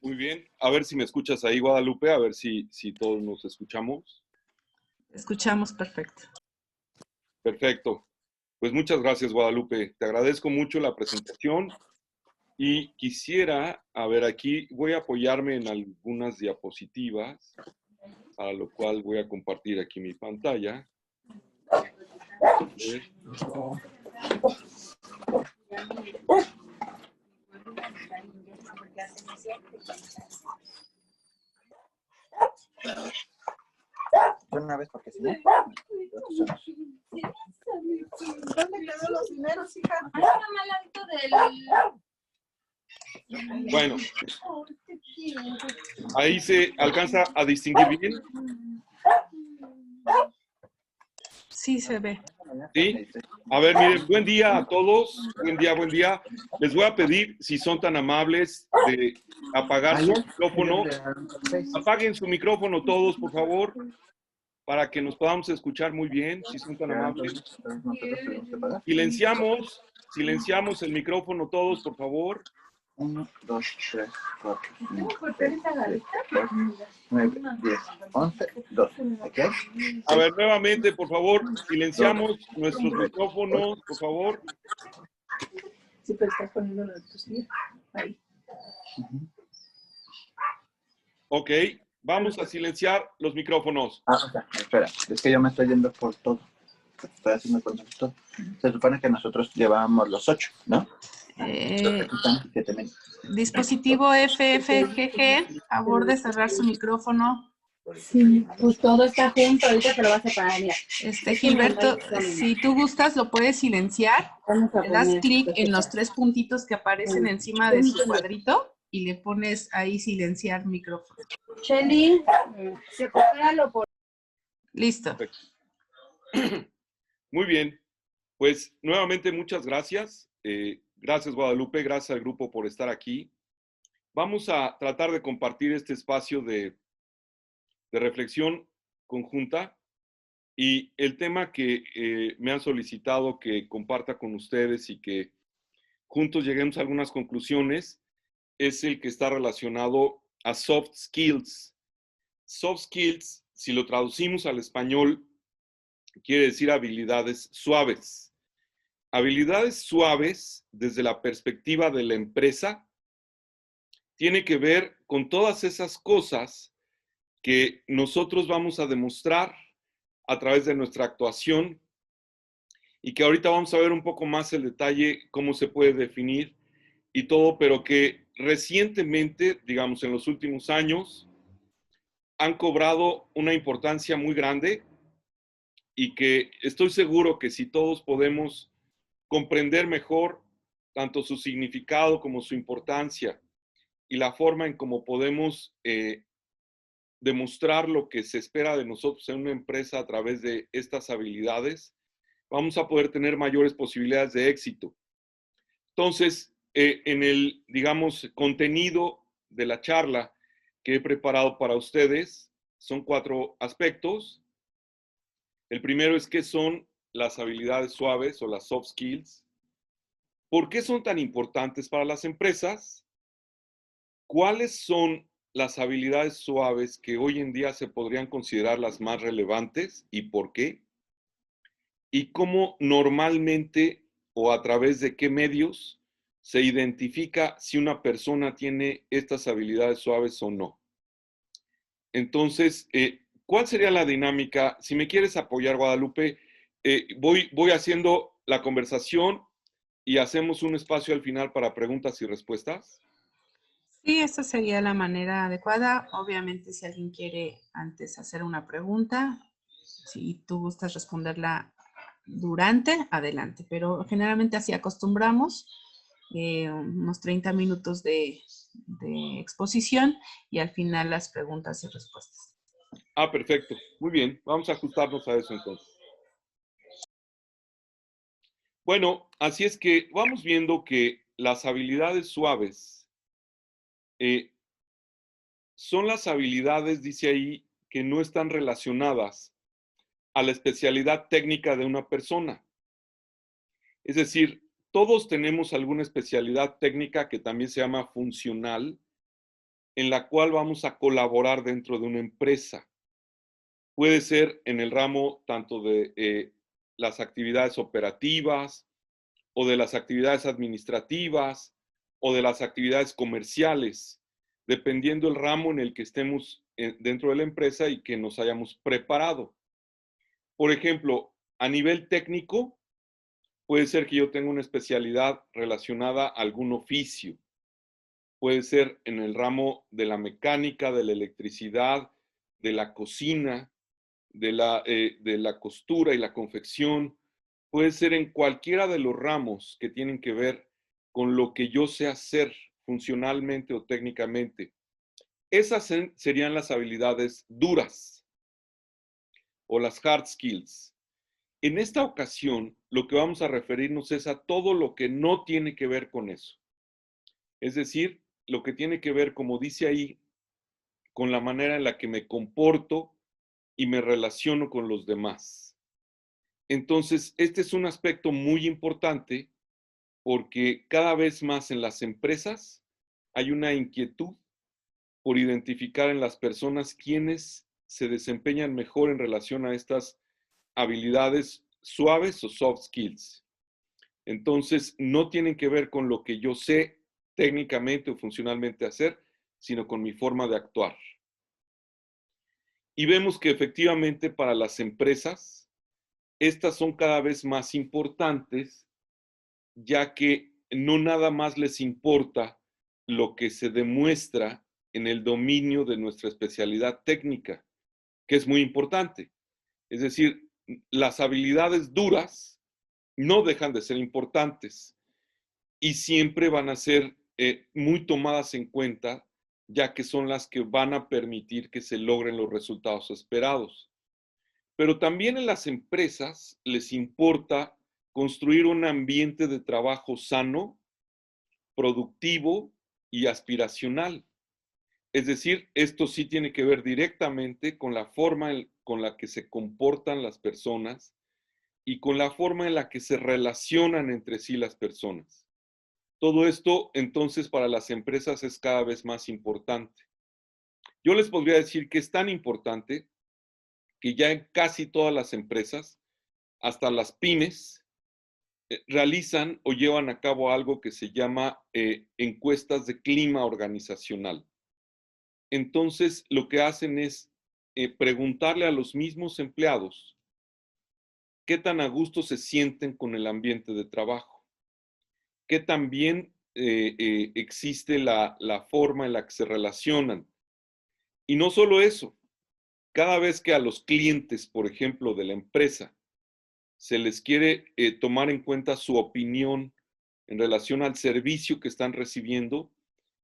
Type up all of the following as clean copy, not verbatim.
Muy bien. A ver si me escuchas ahí, Guadalupe, a ver si todos nos escuchamos. Escuchamos perfecto. Perfecto. Pues muchas gracias, Guadalupe. Te agradezco mucho la presentación y quisiera, a ver, aquí voy a apoyarme en algunas diapositivas, a lo cual voy a compartir aquí mi pantalla. A ver. Una vez porque si no. ¿Dónde quedó los dineros, hija? Bueno, ahí se alcanza a distinguir bien. Sí, se ve. ¿Sí? A ver, miren, buen día a todos. Buen día, buen día. Les voy a pedir, si son tan amables, de apagar su micrófono. Apaguen su micrófono todos, por favor, para que nos podamos escuchar muy bien, si son tan amables. Silenciamos el micrófono todos, por favor. 1, 2, 3, 4, 5, 6, 7, 8, 9, 10, 11, 12. ¿Ok? A ver, nuevamente, por favor, silenciamos nuestros micrófonos, por favor. Sí, pero estás poniendo la tus ahí. Ok, vamos a silenciar los micrófonos. Ah, ok, espera, es que yo me estoy yendo por todo. Estoy haciendo con todo. Se supone que nosotros llevábamos los 8, ¿no? Dispositivo FFGG, favor de cerrar su micrófono. Sí, pues todo está junto, ahorita se lo va a separar, mira. Gilberto, si tú gustas, lo puedes silenciar. Vamos a Le das poner clic esto. en los 3 puntitos que aparecen encima de su cuadrito y le pones ahí silenciar micrófono. Shelly, sepáralo por... Listo. Muy bien, pues nuevamente muchas gracias. Gracias, Guadalupe, gracias al grupo por estar aquí. Vamos a tratar de compartir este espacio de reflexión conjunta y el tema que me han solicitado que comparta con ustedes y que juntos lleguemos a algunas conclusiones es el que está relacionado a soft skills. Soft skills, si lo traducimos al español, quiere decir habilidades suaves. Habilidades suaves, desde la perspectiva de la empresa, tiene que ver con todas esas cosas que nosotros vamos a demostrar a través de nuestra actuación y que ahorita vamos a ver un poco más el detalle, cómo se puede definir y todo, pero que recientemente, digamos en los últimos años, han cobrado una importancia muy grande y que estoy seguro que si todos podemos comprender mejor tanto su significado como su importancia y la forma en cómo podemos demostrar lo que se espera de nosotros en una empresa a través de estas habilidades, vamos a poder tener mayores posibilidades de éxito. Entonces, en el, digamos, contenido de la charla que he preparado para ustedes, son 4 aspectos. El primero es qué son las habilidades suaves o las soft skills. ¿Por qué son tan importantes para las empresas? ¿Cuáles son las habilidades suaves que hoy en día se podrían considerar las más relevantes y por qué? ¿Y cómo normalmente o a través de qué medios se identifica si una persona tiene estas habilidades suaves o no? Entonces, ¿cuál sería la dinámica? Si me quieres apoyar, Guadalupe, voy haciendo la conversación y hacemos un espacio al final para preguntas y respuestas. Sí, esta sería la manera adecuada. Obviamente, si alguien quiere antes hacer una pregunta, si tú gustas responderla durante, adelante. Pero generalmente así acostumbramos, unos 30 minutos de exposición y al final las preguntas y respuestas. Ah, perfecto. Muy bien. Vamos a ajustarnos a eso entonces. Bueno, así es que vamos viendo que las habilidades suaves son las habilidades, dice ahí, que no están relacionadas a la especialidad técnica de una persona. Es decir, todos tenemos alguna especialidad técnica que también se llama funcional en la cual vamos a colaborar dentro de una empresa. Puede ser en el ramo tanto de las actividades operativas o de las actividades administrativas o de las actividades comerciales, dependiendo el ramo en el que estemos dentro de la empresa y que nos hayamos preparado. Por ejemplo, a nivel técnico, puede ser que yo tenga una especialidad relacionada a algún oficio. Puede ser en el ramo de la mecánica, de la electricidad, de la cocina, de la costura y la confección. Puede ser en cualquiera de los ramos que tienen que ver con lo que yo sé hacer funcionalmente o técnicamente. Esas serían las habilidades duras o las hard skills. En esta ocasión, lo que vamos a referirnos es a todo lo que no tiene que ver con eso. Es decir, lo que tiene que ver, como dice ahí, con la manera en la que me comporto y me relaciono con los demás. Entonces, este es un aspecto muy importante porque cada vez más en las empresas hay una inquietud por identificar en las personas quiénes se desempeñan mejor en relación a estas habilidades suaves o soft skills. Entonces, no tienen que ver con lo que yo sé técnicamente o funcionalmente hacer, sino con mi forma de actuar. Y vemos que efectivamente para las empresas, estas son cada vez más importantes, ya que no nada más les importa lo que se demuestra en el dominio de nuestra especialidad técnica, que es muy importante. Es decir, las habilidades duras no dejan de ser importantes y siempre van a ser muy tomadas en cuenta, ya que son las que van a permitir que se logren los resultados esperados. Pero también en las empresas les importa construir un ambiente de trabajo sano, productivo y aspiracional. Es decir, esto sí tiene que ver directamente con la forma con la que se comportan las personas y con la forma en la que se relacionan entre sí las personas. Todo esto, entonces, para las empresas es cada vez más importante. Yo les podría decir que es tan importante que ya en casi todas las empresas, hasta las pymes, realizan o llevan a cabo algo que se llama encuestas de clima organizacional. Entonces, lo que hacen es preguntarle a los mismos empleados qué tan a gusto se sienten con el ambiente de trabajo, qué tan bien existe la forma en la que se relacionan. Y no solo eso, cada vez que a los clientes, por ejemplo, de la empresa, se les quiere tomar en cuenta su opinión en relación al servicio que están recibiendo,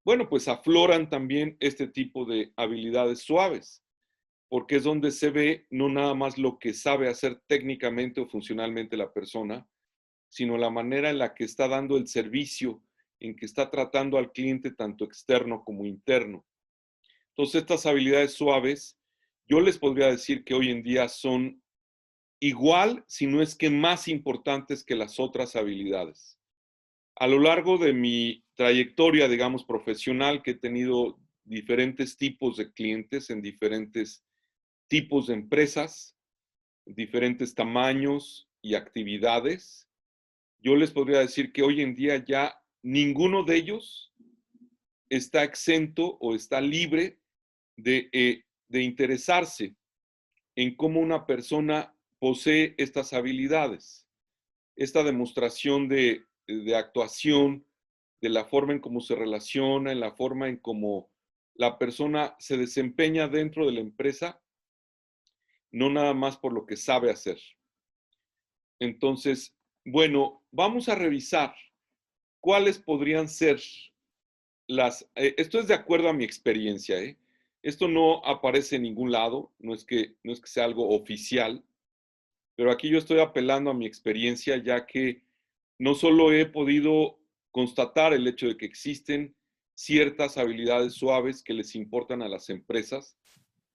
bueno, pues afloran también este tipo de habilidades suaves, porque es donde se ve no nada más lo que sabe hacer técnicamente o funcionalmente la persona, sino la manera en la que está dando el servicio, en que está tratando al cliente tanto externo como interno. Entonces, estas habilidades suaves, yo les podría decir que hoy en día son igual, si no es que más importantes que las otras habilidades. A lo largo de mi trayectoria, digamos, profesional, que he tenido diferentes tipos de clientes en diferentes tipos de empresas, diferentes tamaños y actividades, yo les podría decir que hoy en día ya ninguno de ellos está exento o está libre de interesarse en cómo una persona posee estas habilidades. Esta demostración de actuación, de la forma en cómo se relaciona, en la forma en cómo la persona se desempeña dentro de la empresa, no nada más por lo que sabe hacer. Entonces, bueno, vamos a revisar cuáles podrían ser esto es de acuerdo a mi experiencia, ¿eh? Esto no aparece en ningún lado, no es que sea algo oficial, pero aquí yo estoy apelando a mi experiencia, ya que no solo he podido constatar el hecho de que existen ciertas habilidades suaves que les importan a las empresas,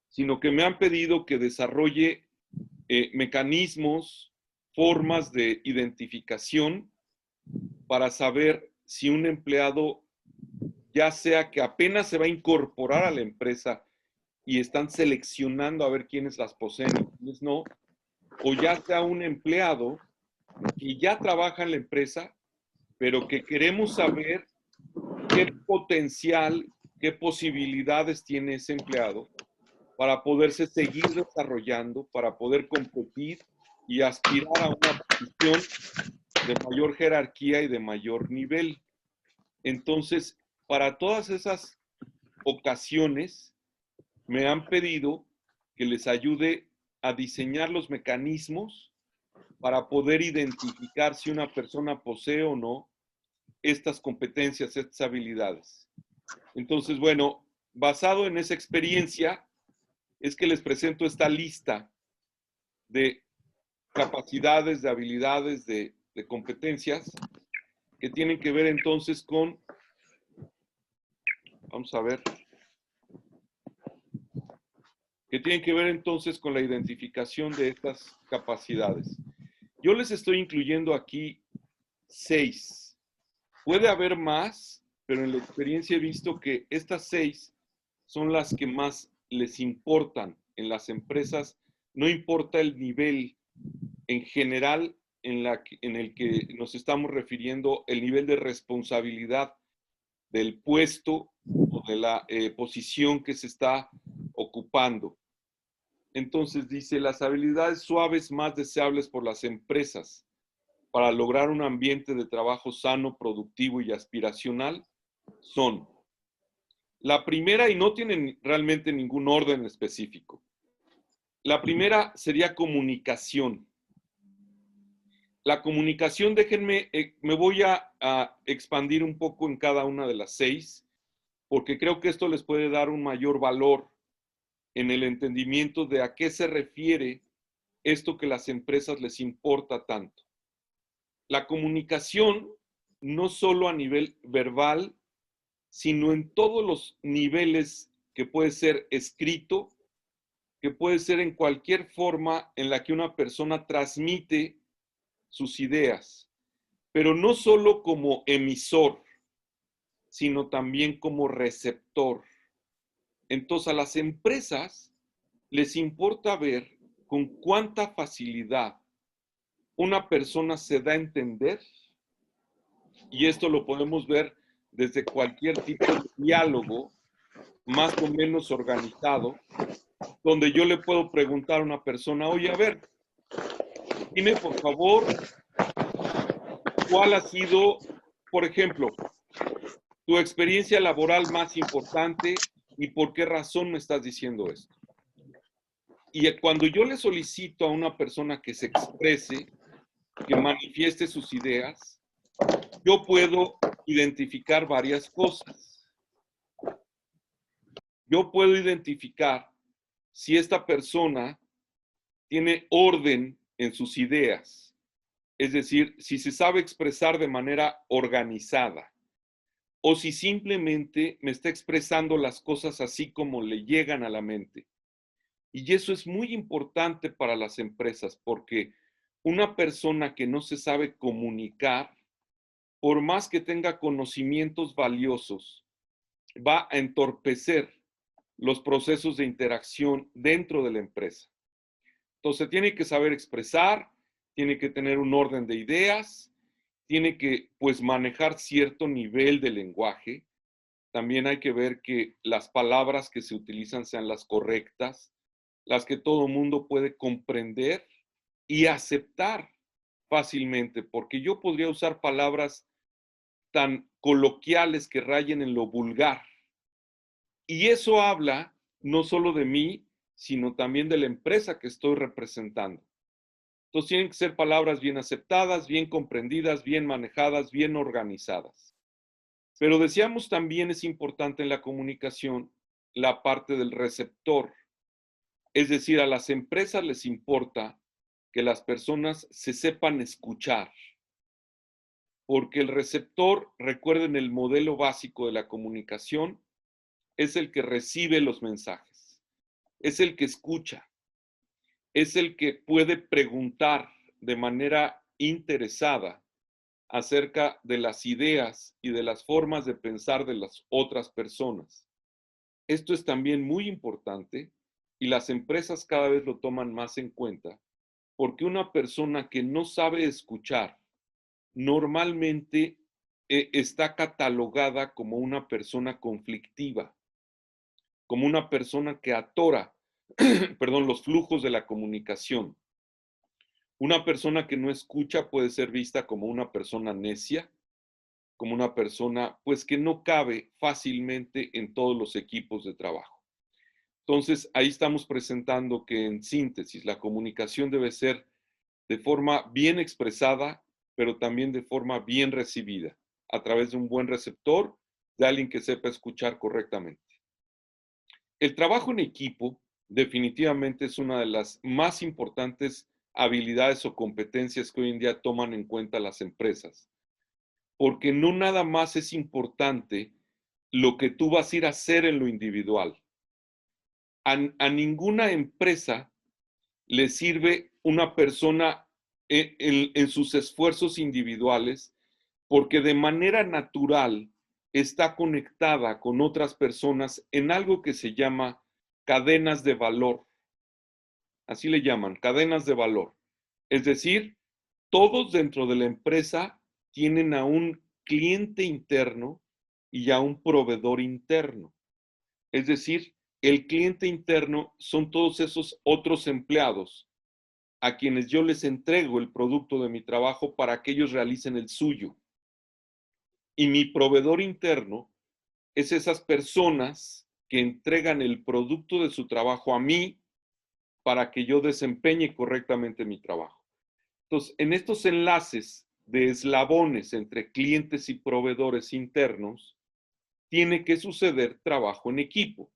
sino que me han pedido que desarrolle mecanismos, formas de identificación para saber si un empleado ya sea que apenas se va a incorporar a la empresa y están seleccionando a ver quiénes las poseen y quiénes no, o ya sea un empleado que ya trabaja en la empresa, pero que queremos saber qué potencial, qué posibilidades tiene ese empleado para poderse seguir desarrollando, para poder competir y aspirar a una posición de mayor jerarquía y de mayor nivel. Entonces, para todas esas ocasiones, me han pedido que les ayude a diseñar los mecanismos para poder identificar si una persona posee o no estas competencias, estas habilidades. Entonces, bueno, basado en esa experiencia, es que les presento esta lista de capacidades, de habilidades, de competencias que tienen que ver entonces con, vamos a ver, que tienen que ver entonces con la identificación de estas capacidades. Yo les estoy incluyendo aquí 6. Puede haber más, pero en la experiencia he visto que estas 6 son las que más les importan en las empresas. No importa el nivel en general en el que nos estamos refiriendo, el nivel de responsabilidad del puesto o de la posición que se está ocupando. Entonces dice, las habilidades suaves más deseables por las empresas para lograr un ambiente de trabajo sano, productivo y aspiracional son: la primera, y no tienen realmente ningún orden específico, la primera sería comunicación. La comunicación, déjenme, me voy a expandir un poco en cada una de las 6, porque creo que esto les puede dar un mayor valor en el entendimiento de a qué se refiere esto que las empresas les importa tanto. La comunicación, no solo a nivel verbal, sino en todos los niveles, que puede ser escrito, que puede ser en cualquier forma en la que una persona transmite sus ideas, pero no solo como emisor, sino también como receptor. Entonces, a las empresas les importa ver con cuánta facilidad una persona se da a entender, y esto lo podemos ver desde cualquier tipo de diálogo más o menos organizado, donde yo le puedo preguntar a una persona, oye, a ver, dime por favor, ¿cuál ha sido, por ejemplo, tu experiencia laboral más importante y por qué razón me estás diciendo esto? Y cuando yo le solicito a una persona que se exprese, que manifieste sus ideas, yo puedo identificar varias cosas. Yo puedo identificar si esta persona tiene orden en sus ideas, es decir, si se sabe expresar de manera organizada, o si simplemente me está expresando las cosas así como le llegan a la mente. Y eso es muy importante para las empresas, porque una persona que no se sabe comunicar, por más que tenga conocimientos valiosos, va a entorpecer los procesos de interacción dentro de la empresa. Entonces tiene que saber expresar, tiene que tener un orden de ideas, tiene que pues manejar cierto nivel de lenguaje. También hay que ver que las palabras que se utilizan sean las correctas, las que todo mundo puede comprender y aceptar fácilmente, porque yo podría usar palabras tan coloquiales que rayen en lo vulgar. Y eso habla no solo de mí, sino también de la empresa que estoy representando. Entonces tienen que ser palabras bien aceptadas, bien comprendidas, bien manejadas, bien organizadas. Pero decíamos también es importante en la comunicación la parte del receptor. Es decir, a las empresas les importa que las personas se sepan escuchar. Porque el receptor, recuerden el modelo básico de la comunicación, es el que recibe los mensajes, es el que escucha, es el que puede preguntar de manera interesada acerca de las ideas y de las formas de pensar de las otras personas. Esto es también muy importante y las empresas cada vez lo toman más en cuenta, porque una persona que no sabe escuchar normalmente está catalogada como una persona conflictiva, como una persona que atora, perdón, los flujos de la comunicación. Una persona que no escucha puede ser vista como una persona necia, como una persona pues que no cabe fácilmente en todos los equipos de trabajo. Entonces, ahí estamos presentando que en síntesis la comunicación debe ser de forma bien expresada, pero también de forma bien recibida, a través de un buen receptor, de alguien que sepa escuchar correctamente. El trabajo en equipo definitivamente es una de las más importantes habilidades o competencias que hoy en día toman en cuenta las empresas, porque no nada más es importante lo que tú vas a ir a hacer en lo individual. A ninguna empresa le sirve una persona en sus esfuerzos individuales, porque de manera natural está conectada con otras personas en algo que se llama cadenas de valor. Así le llaman, cadenas de valor. Es decir, todos dentro de la empresa tienen a un cliente interno y a un proveedor interno. Es decir, el cliente interno son todos esos otros empleados a quienes yo les entrego el producto de mi trabajo para que ellos realicen el suyo. Y mi proveedor interno es esas personas que entregan el producto de su trabajo a mí para que yo desempeñe correctamente mi trabajo. Entonces, en estos enlaces de eslabones entre clientes y proveedores internos, tiene que suceder trabajo en equipo.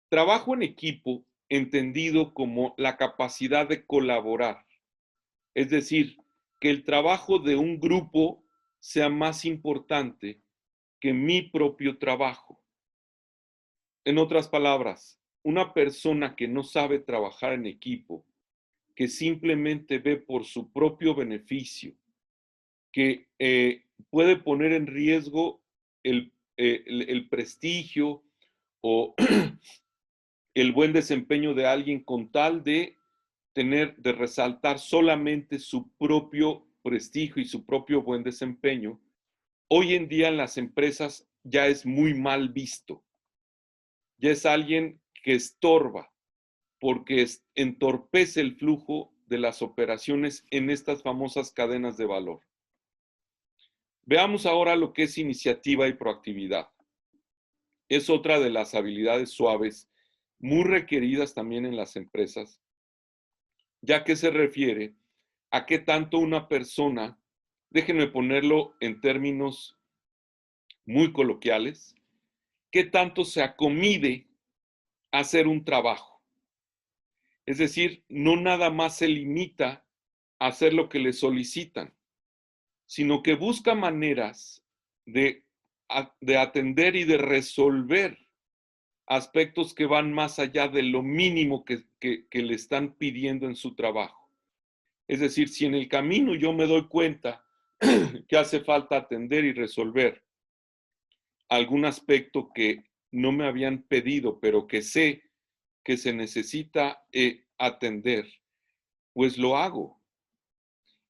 Trabajo en equipo entendido como la capacidad de colaborar. Es decir, que el trabajo de un grupo sea más importante que mi propio trabajo. En otras palabras, una persona que no sabe trabajar en equipo, que simplemente ve por su propio beneficio, que puede poner en riesgo el prestigio o el buen desempeño de alguien con tal de resaltar solamente su propio prestigio y su propio buen desempeño, hoy en día en las empresas ya es muy mal visto. Ya es alguien que estorba porque entorpece el flujo de las operaciones en estas famosas cadenas de valor. Veamos ahora lo que es iniciativa y proactividad. Es otra de las habilidades suaves muy requeridas también en las empresas, ya que se refiere a qué tanto una persona, déjenme ponerlo en términos muy coloquiales, qué tanto se acomide a hacer un trabajo. Es decir, no nada más se limita a hacer lo que le solicitan, sino que busca maneras de atender y de resolver aspectos que van más allá de lo mínimo que le están pidiendo en su trabajo. Es decir, si en el camino yo me doy cuenta que hace falta atender y resolver algún aspecto que no me habían pedido, pero que sé que se necesita atender, pues lo hago.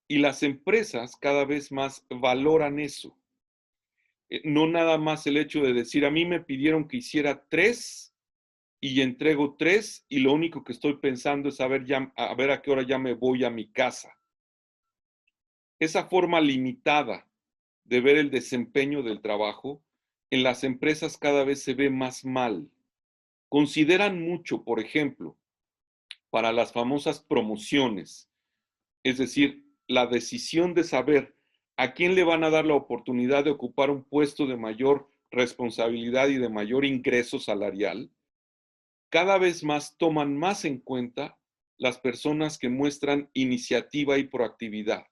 Y las empresas cada vez más valoran eso. No nada más el hecho de decir, a mí me pidieron que hiciera 3 y entrego 3 y lo único que estoy pensando es a ver a qué hora ya me voy a mi casa. Esa forma limitada de ver el desempeño del trabajo en las empresas cada vez se ve más mal. Consideran mucho, por ejemplo, para las famosas promociones, es decir, la decisión de saber a quién le van a dar la oportunidad de ocupar un puesto de mayor responsabilidad y de mayor ingreso salarial, cada vez más toman más en cuenta las personas que muestran iniciativa y proactividad,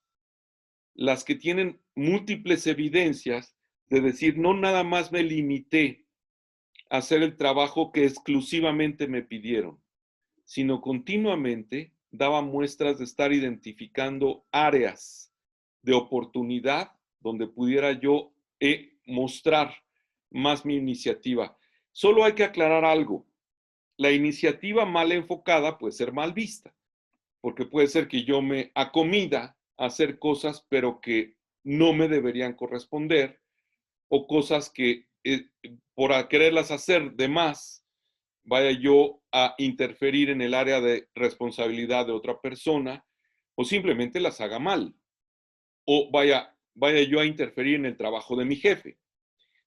las que tienen múltiples evidencias de decir, no nada más me limité a hacer el trabajo que exclusivamente me pidieron, sino continuamente daba muestras de estar identificando áreas de oportunidad donde pudiera yo mostrar más mi iniciativa. Solo hay que aclarar algo. La iniciativa mal enfocada puede ser mal vista, porque puede ser que yo me acomida a hacer cosas, pero que no me deberían corresponder, o cosas que por quererlas hacer de más, vaya yo a interferir en el área de responsabilidad de otra persona, o simplemente las haga mal, o vaya yo a interferir en el trabajo de mi jefe.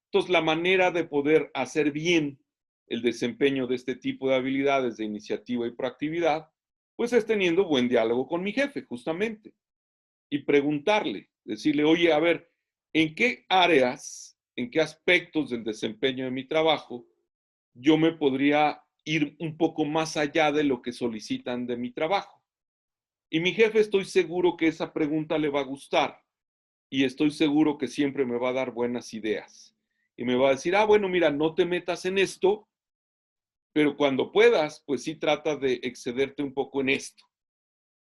Entonces, la manera de poder hacer bien el desempeño de este tipo de habilidades de iniciativa y proactividad, pues es teniendo buen diálogo con mi jefe, justamente, y preguntarle, decirle, oye, a ver, ¿en qué áreas, en qué aspectos del desempeño de mi trabajo yo me podría ir un poco más allá de lo que solicitan de mi trabajo? Y mi jefe, estoy seguro que esa pregunta le va a gustar y estoy seguro que siempre me va a dar buenas ideas. Y me va a decir, ah, bueno, mira, no te metas en esto, pero cuando puedas, pues sí trata de excederte un poco en esto.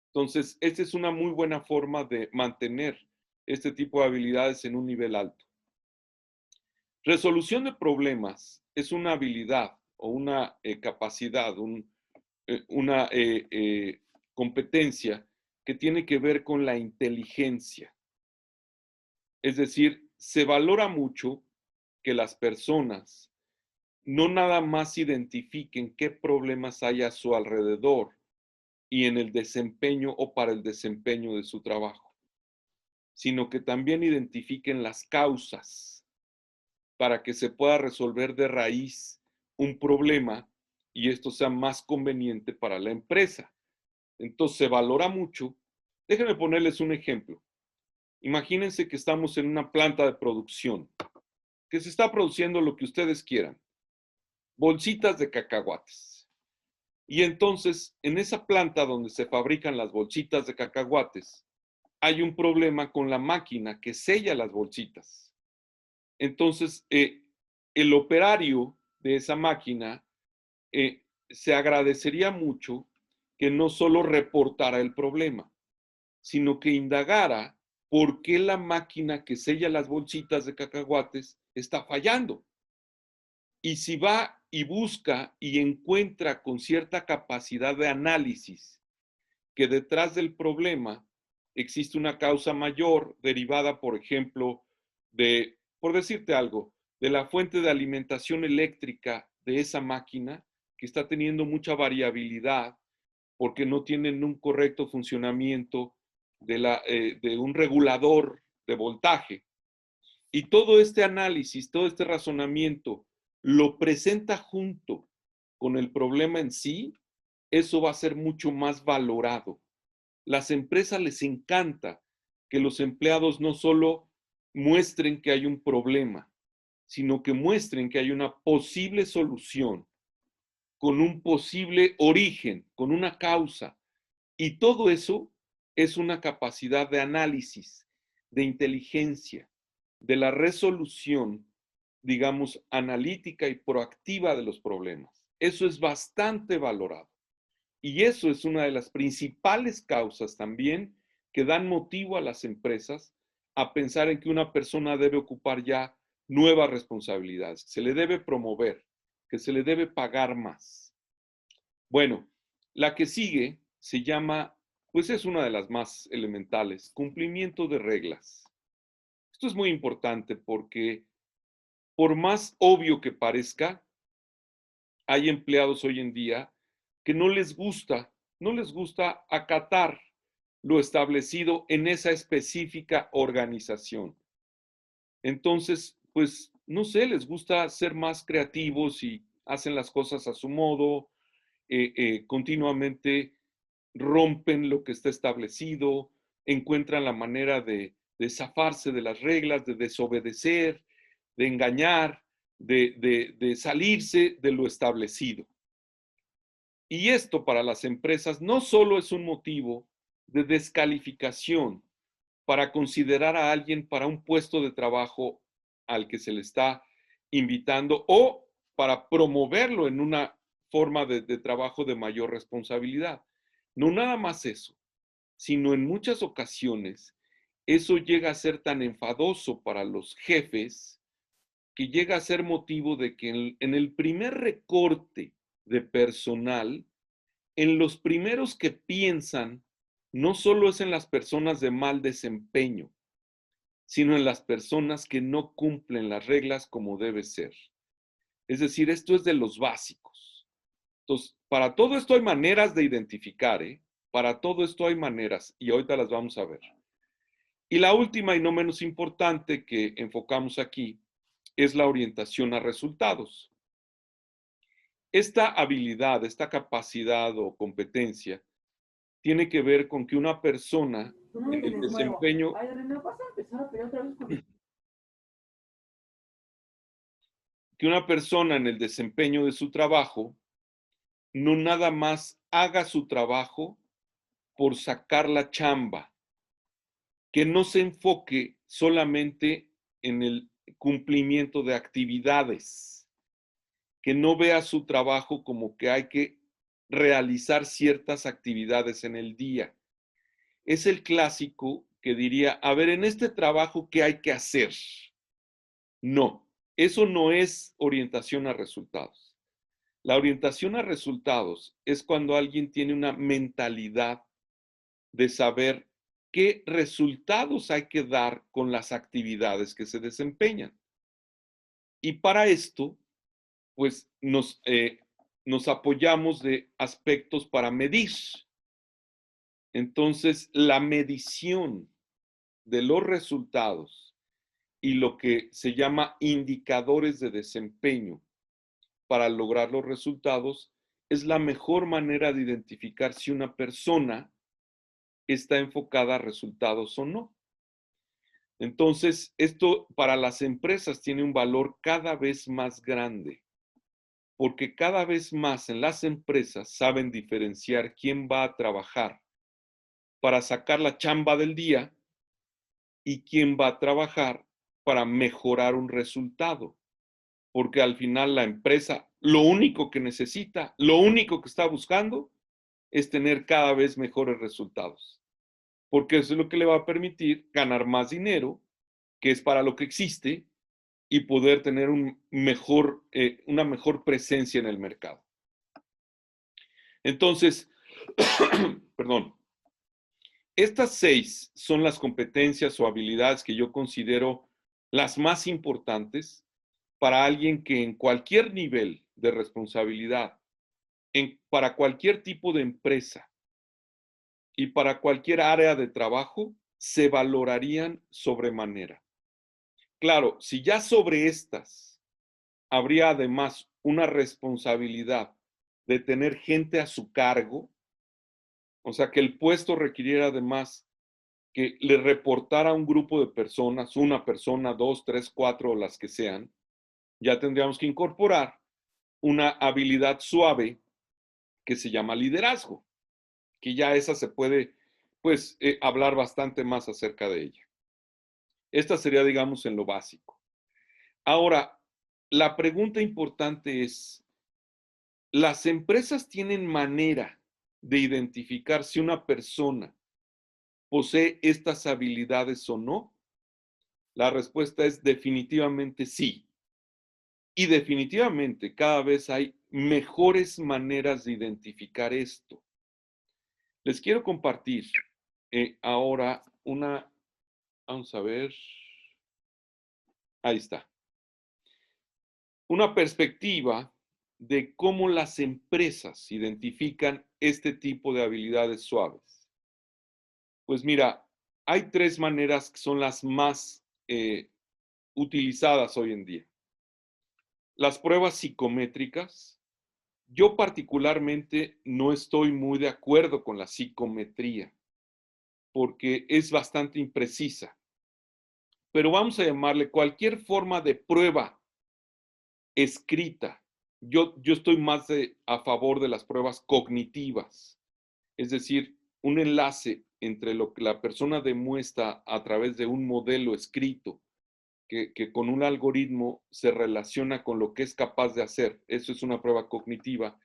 Entonces, esta es una muy buena forma de mantener este tipo de habilidades en un nivel alto. Resolución de problemas es una habilidad o una capacidad, una competencia que tiene que ver con la inteligencia. Es decir, se valora mucho que las personas no nada más identifiquen qué problemas hay a su alrededor y en el desempeño o para el desempeño de su trabajo, sino que también identifiquen las causas para que se pueda resolver de raíz un problema y esto sea más conveniente para la empresa. Entonces se valora mucho. Déjenme ponerles un ejemplo. Imagínense que estamos en una planta de producción, que se está produciendo lo que ustedes quieran, bolsitas de cacahuates. Y entonces, en esa planta donde se fabrican las bolsitas de cacahuates, hay un problema con la máquina que sella las bolsitas. Entonces, el operario de esa máquina se agradecería mucho que no solo reportara el problema, sino que indagara por qué la máquina que sella las bolsitas de cacahuates está fallando. Y si va y busca y encuentra con cierta capacidad de análisis que detrás del problema existe una causa mayor derivada, por ejemplo, por decirte algo, de la fuente de alimentación eléctrica de esa máquina que está teniendo mucha variabilidad porque no tienen un correcto funcionamiento de un regulador de voltaje. Y todo este análisis, todo este razonamiento lo presenta junto con el problema en sí, eso va a ser mucho más valorado. Las empresas les encanta que los empleados no solo muestren que hay un problema, sino que muestren que hay una posible solución, con un posible origen, con una causa. Y todo eso es una capacidad de análisis, de inteligencia, de la resolución, digamos, analítica y proactiva de los problemas. Eso es bastante valorado. Y eso es una de las principales causas también que dan motivo a las empresas a pensar en que una persona debe ocupar ya nuevas responsabilidades, que se le debe promover, que se le debe pagar más. Bueno, la que sigue se llama, pues es una de las más elementales, cumplimiento de reglas. Esto es muy importante porque por más obvio que parezca, hay empleados hoy en día que no les gusta acatar lo establecido en esa específica organización. Entonces, pues, no sé, les gusta ser más creativos y hacen las cosas a su modo, continuamente rompen lo que está establecido, encuentran la manera de zafarse de las reglas, de desobedecer, de engañar, de salirse de lo establecido. Y esto para las empresas no solo es un motivo de descalificación para considerar a alguien para un puesto de trabajo al que se le está invitando o para promoverlo en una forma de trabajo de mayor responsabilidad. No nada más eso, sino en muchas ocasiones eso llega a ser tan enfadoso para los jefes que llega a ser motivo de que en el primer recorte de personal, en los primeros que piensan, no solo es en las personas de mal desempeño, sino en las personas que no cumplen las reglas como debe ser. Es decir, esto es de los básicos. Entonces, para todo esto hay maneras de identificar, ¿eh? Para todo esto hay maneras y ahorita las vamos a ver. Y la última y no menos importante que enfocamos aquí es la orientación a resultados. Esta habilidad, esta capacidad o competencia tiene que ver con que una persona en el desempeño de su trabajo no nada más haga su trabajo por sacar la chamba, que no se enfoque solamente en el cumplimiento de actividades, que no vea su trabajo como que hay que realizar ciertas actividades en el día. Es el clásico que diría, a ver, en este trabajo, ¿qué hay que hacer? No, eso no es orientación a resultados. La orientación a resultados es cuando alguien tiene una mentalidad de saber qué resultados hay que dar con las actividades que se desempeñan. Y para esto, pues nos apoyamos de aspectos para medir. Entonces, la medición de los resultados y lo que se llama indicadores de desempeño para lograr los resultados es la mejor manera de identificar si una persona está enfocada a resultados o no. Entonces, esto para las empresas tiene un valor cada vez más grande, porque cada vez más en las empresas saben diferenciar quién va a trabajar para sacar la chamba del día y quién va a trabajar para mejorar un resultado. Porque al final la empresa lo único que necesita, lo único que está buscando es tener cada vez mejores resultados. Porque eso es lo que le va a permitir ganar más dinero, que es para lo que existe, y poder tener una mejor presencia en el mercado. Entonces, perdón, estas 6 son las competencias o habilidades que yo considero las más importantes para alguien que en cualquier nivel de responsabilidad, para cualquier tipo de empresa y para cualquier área de trabajo, se valorarían sobremanera. Claro, si ya sobre estas habría además una responsabilidad de tener gente a su cargo, o sea, que el puesto requiriera además que le reportara a un grupo de personas, una persona, 2, 3, 4 o las que sean, ya tendríamos que incorporar una habilidad suave que se llama liderazgo, que ya esa se puede, pues, hablar bastante más acerca de ella. Esta sería, digamos, en lo básico. Ahora, la pregunta importante es, ¿las empresas tienen manera de identificar si una persona posee estas habilidades o no? La respuesta es definitivamente sí. Y definitivamente cada vez hay mejores maneras de identificar esto. Les quiero compartir ahora vamos a ver, ahí está, una perspectiva de cómo las empresas identifican este tipo de habilidades suaves. Pues mira, hay 3 maneras que son las más utilizadas hoy en día. Las pruebas psicométricas. Yo particularmente no estoy muy de acuerdo con la psicometría, porque es bastante imprecisa. Pero vamos a llamarle cualquier forma de prueba escrita. Yo estoy más a favor de las pruebas cognitivas, es decir, un enlace entre lo que la persona demuestra a través de un modelo escrito, que con un algoritmo se relaciona con lo que es capaz de hacer. Eso es una prueba cognitiva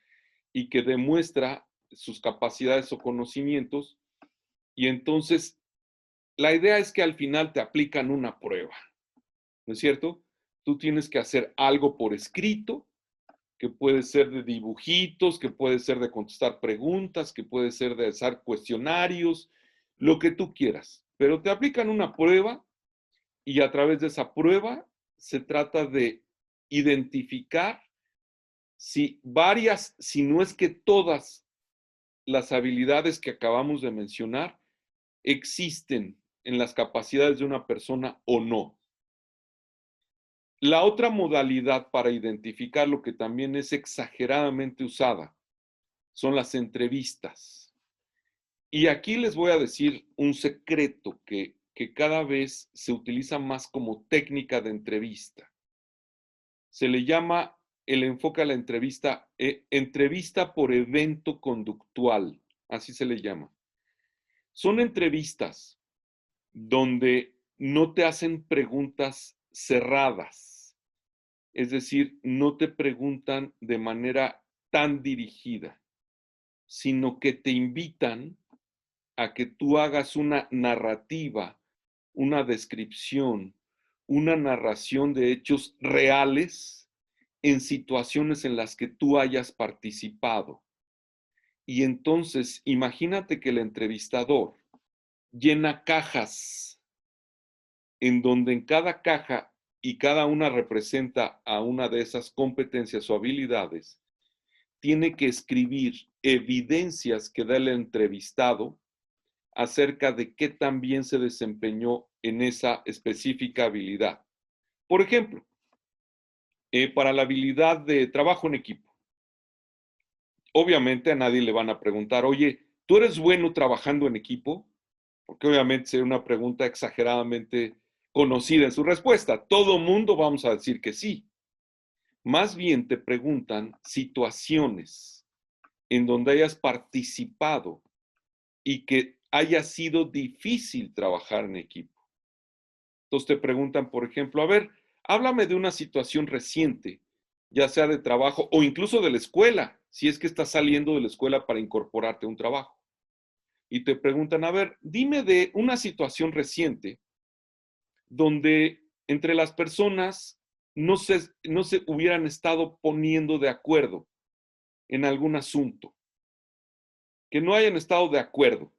y que demuestra sus capacidades o conocimientos, y entonces la idea es que al final te aplican una prueba, ¿no es cierto? Tú tienes que hacer algo por escrito, que puede ser de dibujitos, que puede ser de contestar preguntas, que puede ser de hacer cuestionarios, lo que tú quieras. Pero te aplican una prueba y a través de esa prueba se trata de identificar si varias, si no es que todas las habilidades que acabamos de mencionar existen en las capacidades de una persona o no. La otra modalidad para identificar lo que también es exageradamente usada son las entrevistas. Y aquí les voy a decir un secreto que cada vez se utiliza más como técnica de entrevista. Se le llama el enfoque a la entrevista, entrevista por evento conductual, así se le llama. Son entrevistas donde no te hacen preguntas cerradas, es decir, no te preguntan de manera tan dirigida, sino que te invitan a que tú hagas una narrativa, una descripción, una narración de hechos reales en situaciones en las que tú hayas participado. Y entonces, imagínate que el entrevistador llena cajas en donde en cada caja y cada una representa a una de esas competencias o habilidades, tiene que escribir evidencias que da el entrevistado acerca de qué tan bien se desempeñó en esa específica habilidad. Por ejemplo, para la habilidad de trabajo en equipo, obviamente a nadie le van a preguntar, oye, ¿tú eres bueno trabajando en equipo? Porque obviamente sería una pregunta exageradamente conocida en su respuesta. Todo mundo vamos a decir que sí. Más bien te preguntan situaciones en donde hayas participado y que haya sido difícil trabajar en equipo. Entonces te preguntan, por ejemplo, a ver, háblame de una situación reciente, ya sea de trabajo o incluso de la escuela, si es que estás saliendo de la escuela para incorporarte a un trabajo. Y te preguntan, a ver, dime de una situación reciente donde entre las personas no se hubieran estado poniendo de acuerdo en algún asunto, que no hayan estado de acuerdo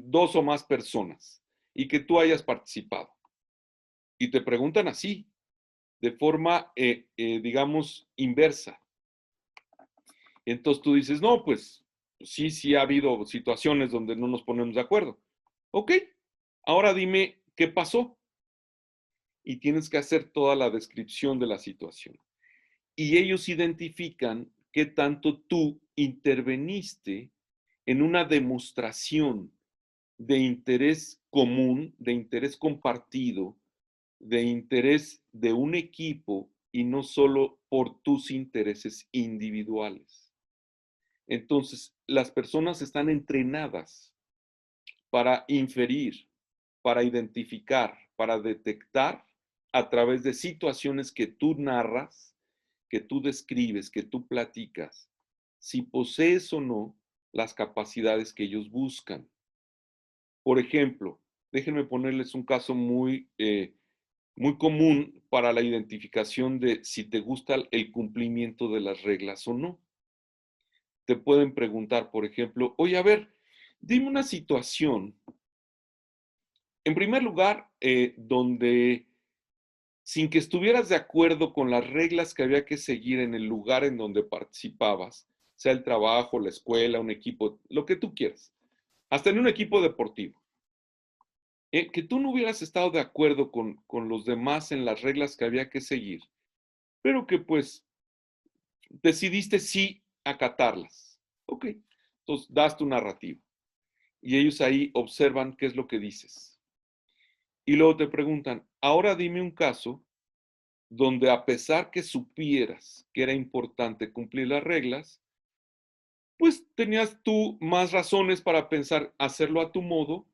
dos o más personas y que tú hayas participado. Y te preguntan así, de forma, digamos, inversa. Entonces tú dices, no, pues sí ha habido situaciones donde no nos ponemos de acuerdo. Ok, ahora dime qué pasó. Y tienes que hacer toda la descripción de la situación. Y ellos identifican qué tanto tú interveniste en una demostración de interés común, de interés compartido, de interés de un equipo y no solo por tus intereses individuales. Entonces, las personas están entrenadas para inferir, para identificar, para detectar a través de situaciones que tú narras, que tú describes, que tú platicas, si posees o no las capacidades que ellos buscan. Por ejemplo, déjenme ponerles un caso muy común para la identificación de si te gusta el cumplimiento de las reglas o no. Te pueden preguntar, por ejemplo, oye, a ver, dime una situación, en primer lugar, donde sin que estuvieras de acuerdo con las reglas que había que seguir en el lugar en donde participabas, sea el trabajo, la escuela, un equipo, lo que tú quieras, hasta en un equipo deportivo, que tú no hubieras estado de acuerdo con los demás en las reglas que había que seguir, pero que pues decidiste sí acatarlas. Ok, entonces das tu narrativa y ellos ahí observan qué es lo que dices. Y luego te preguntan, ahora dime un caso donde a pesar que supieras que era importante cumplir las reglas, pues tenías tú más razones para pensar hacerlo a tu modo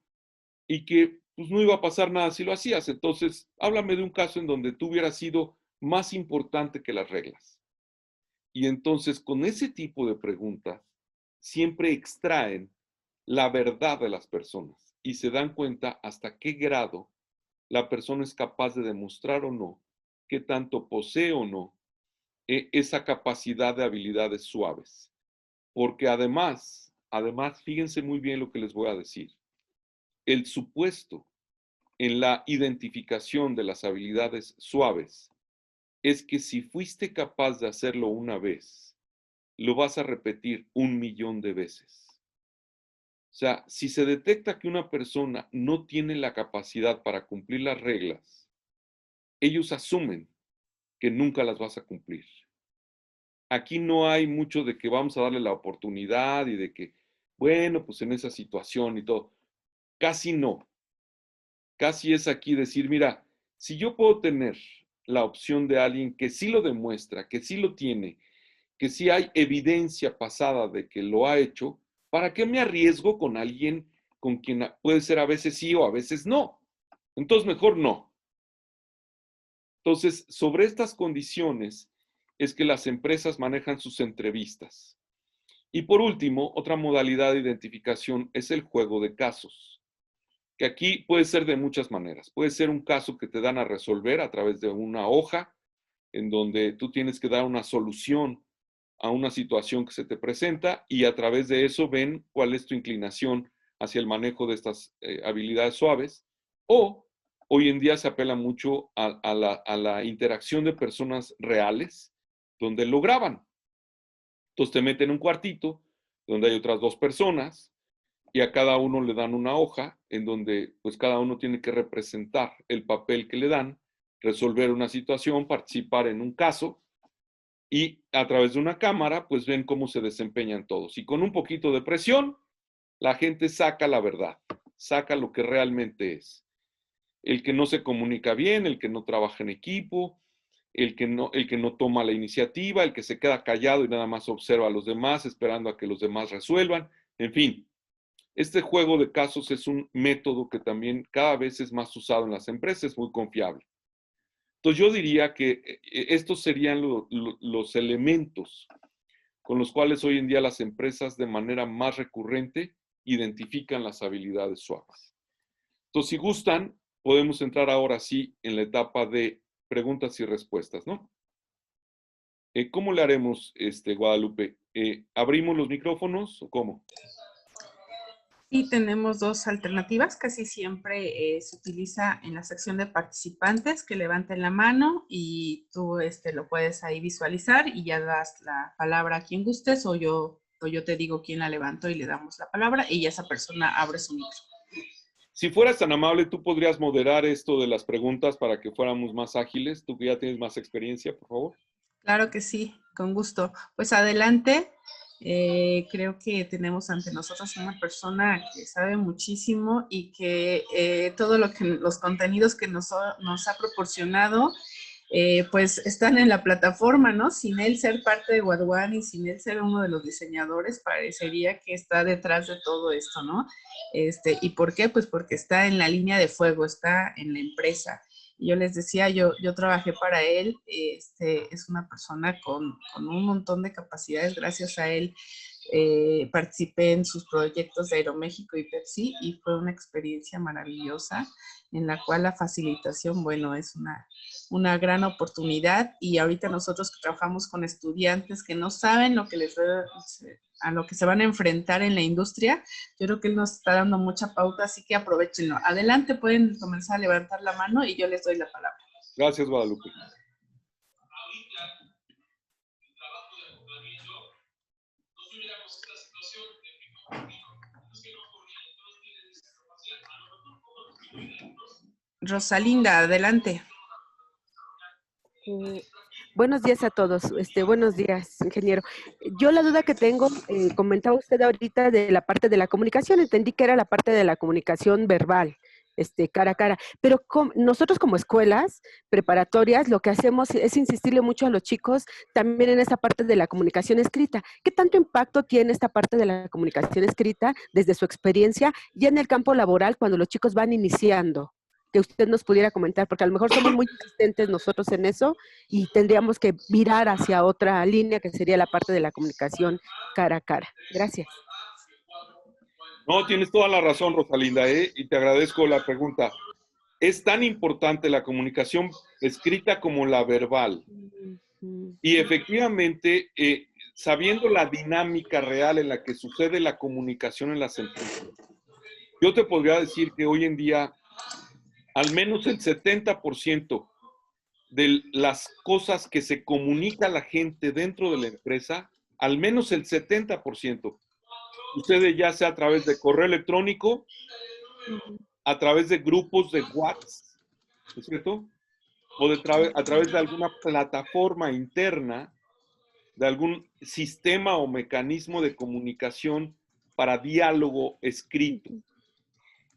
y que pues no iba a pasar nada si lo hacías. Entonces, háblame de un caso en donde tú hubieras sido más importante que las reglas. Y entonces, con ese tipo de preguntas, siempre extraen la verdad de las personas. y se dan cuenta hasta qué grado la persona es capaz de demostrar o no, qué tanto posee o no esa capacidad de habilidades suaves. Porque además, fíjense muy bien lo que les voy a decir. El supuesto en la identificación de las habilidades suaves es que si fuiste capaz de hacerlo una vez, lo vas a repetir 1.000.000 de veces. O sea, si se detecta que una persona no tiene la capacidad para cumplir las reglas, ellos asumen que nunca las vas a cumplir. Aquí no hay mucho de que vamos a darle la oportunidad y de que, bueno, pues en esa situación y todo. Casi no. Casi es aquí decir, mira, si yo puedo tener la opción de alguien que sí lo demuestra, que sí lo tiene, que sí hay evidencia pasada de que lo ha hecho, ¿para qué me arriesgo con alguien con quien puede ser a veces sí o a veces no? Entonces, mejor no. Entonces, sobre estas condiciones es que las empresas manejan sus entrevistas. Y por último, otra modalidad de identificación es el juego de casos, que aquí puede ser de muchas maneras. Puede ser un caso que te dan a resolver a través de una hoja, en donde tú tienes que dar una solución a una situación que se te presenta y a través de eso ven cuál es tu inclinación hacia el manejo de estas habilidades suaves. O hoy en día se apela mucho a la interacción de personas reales, donde lo graban. Entonces te meten en un cuartito donde hay otras 2 personas y a cada uno le dan una hoja en donde pues cada uno tiene que representar el papel que le dan, resolver una situación, participar en un caso y a través de una cámara pues ven cómo se desempeñan todos. Y con un poquito de presión, la gente saca la verdad, saca lo que realmente es. El que no se comunica bien, el que no trabaja en equipo, el que no toma la iniciativa, el que se queda callado y nada más observa a los demás esperando a que los demás resuelvan. En fin, este juego de casos es un método que también cada vez es más usado en las empresas, es muy confiable. Entonces yo diría que estos serían los elementos con los cuales hoy en día las empresas de manera más recurrente identifican las habilidades suaves. Entonces, si gustan, podemos entrar ahora sí en la etapa de preguntas y respuestas, ¿no? ¿Cómo le haremos, Guadalupe? ¿Abrimos los micrófonos o cómo? Sí, tenemos 2 alternativas. Casi siempre se utiliza en la sección de participantes que levanten la mano y tú lo puedes ahí visualizar y ya das la palabra a quien gustes o yo te digo quién la levantó y le damos la palabra y ya esa persona abre su micro. Si fueras tan amable, ¿tú podrías moderar esto de las preguntas para que fuéramos más ágiles? Tú que ya tienes más experiencia, por favor. Claro que sí, con gusto. Pues adelante. Creo que tenemos ante nosotros una persona que sabe muchísimo y que todo los contenidos que nos ha proporcionado, pues están en la plataforma, ¿no? Sin él ser parte de Guaduán y sin él ser uno de los diseñadores, parecería que está detrás de todo esto, ¿no? ¿Y por qué? Pues porque está en la línea de fuego, está en la empresa. Yo les decía, yo trabajé para él, es una persona con un montón de capacidades, gracias a él participé en sus proyectos de Aeroméxico y Pepsi y fue una experiencia maravillosa en la cual la facilitación, bueno, es una gran oportunidad y ahorita nosotros que trabajamos con estudiantes que no saben a lo que se van a enfrentar en la industria, yo creo que él nos está dando mucha pauta, así que aprovechenlo. Adelante, pueden comenzar a levantar la mano y yo les doy la palabra. Gracias, Guadalupe. Rosalinda, adelante. Buenos días a todos. Buenos días, ingeniero. Yo la duda que tengo, comentaba usted ahorita de la parte de la comunicación, entendí que era la parte de la comunicación verbal, cara a cara, pero nosotros como escuelas preparatorias lo que hacemos es insistirle mucho a los chicos también en esa parte de la comunicación escrita. ¿Qué tanto impacto tiene esta parte de la comunicación escrita desde su experiencia ya en el campo laboral cuando los chicos van iniciando? Que usted nos pudiera comentar, porque a lo mejor somos muy insistentes nosotros en eso y tendríamos que virar hacia otra línea que sería la parte de la comunicación cara a cara. Gracias. No, tienes toda la razón, Rosalinda, y te agradezco la pregunta. Es tan importante la comunicación escrita como la verbal. Y efectivamente, sabiendo la dinámica real en la que sucede la comunicación en las empresas, yo te podría decir que hoy en día, al menos el 70% de las cosas que se comunica a la gente dentro de la empresa, al menos el 70%, sucede ya sea a través de correo electrónico, a través de grupos de WhatsApp, ¿no es cierto? O a través de alguna plataforma interna, de algún sistema o mecanismo de comunicación para diálogo escrito.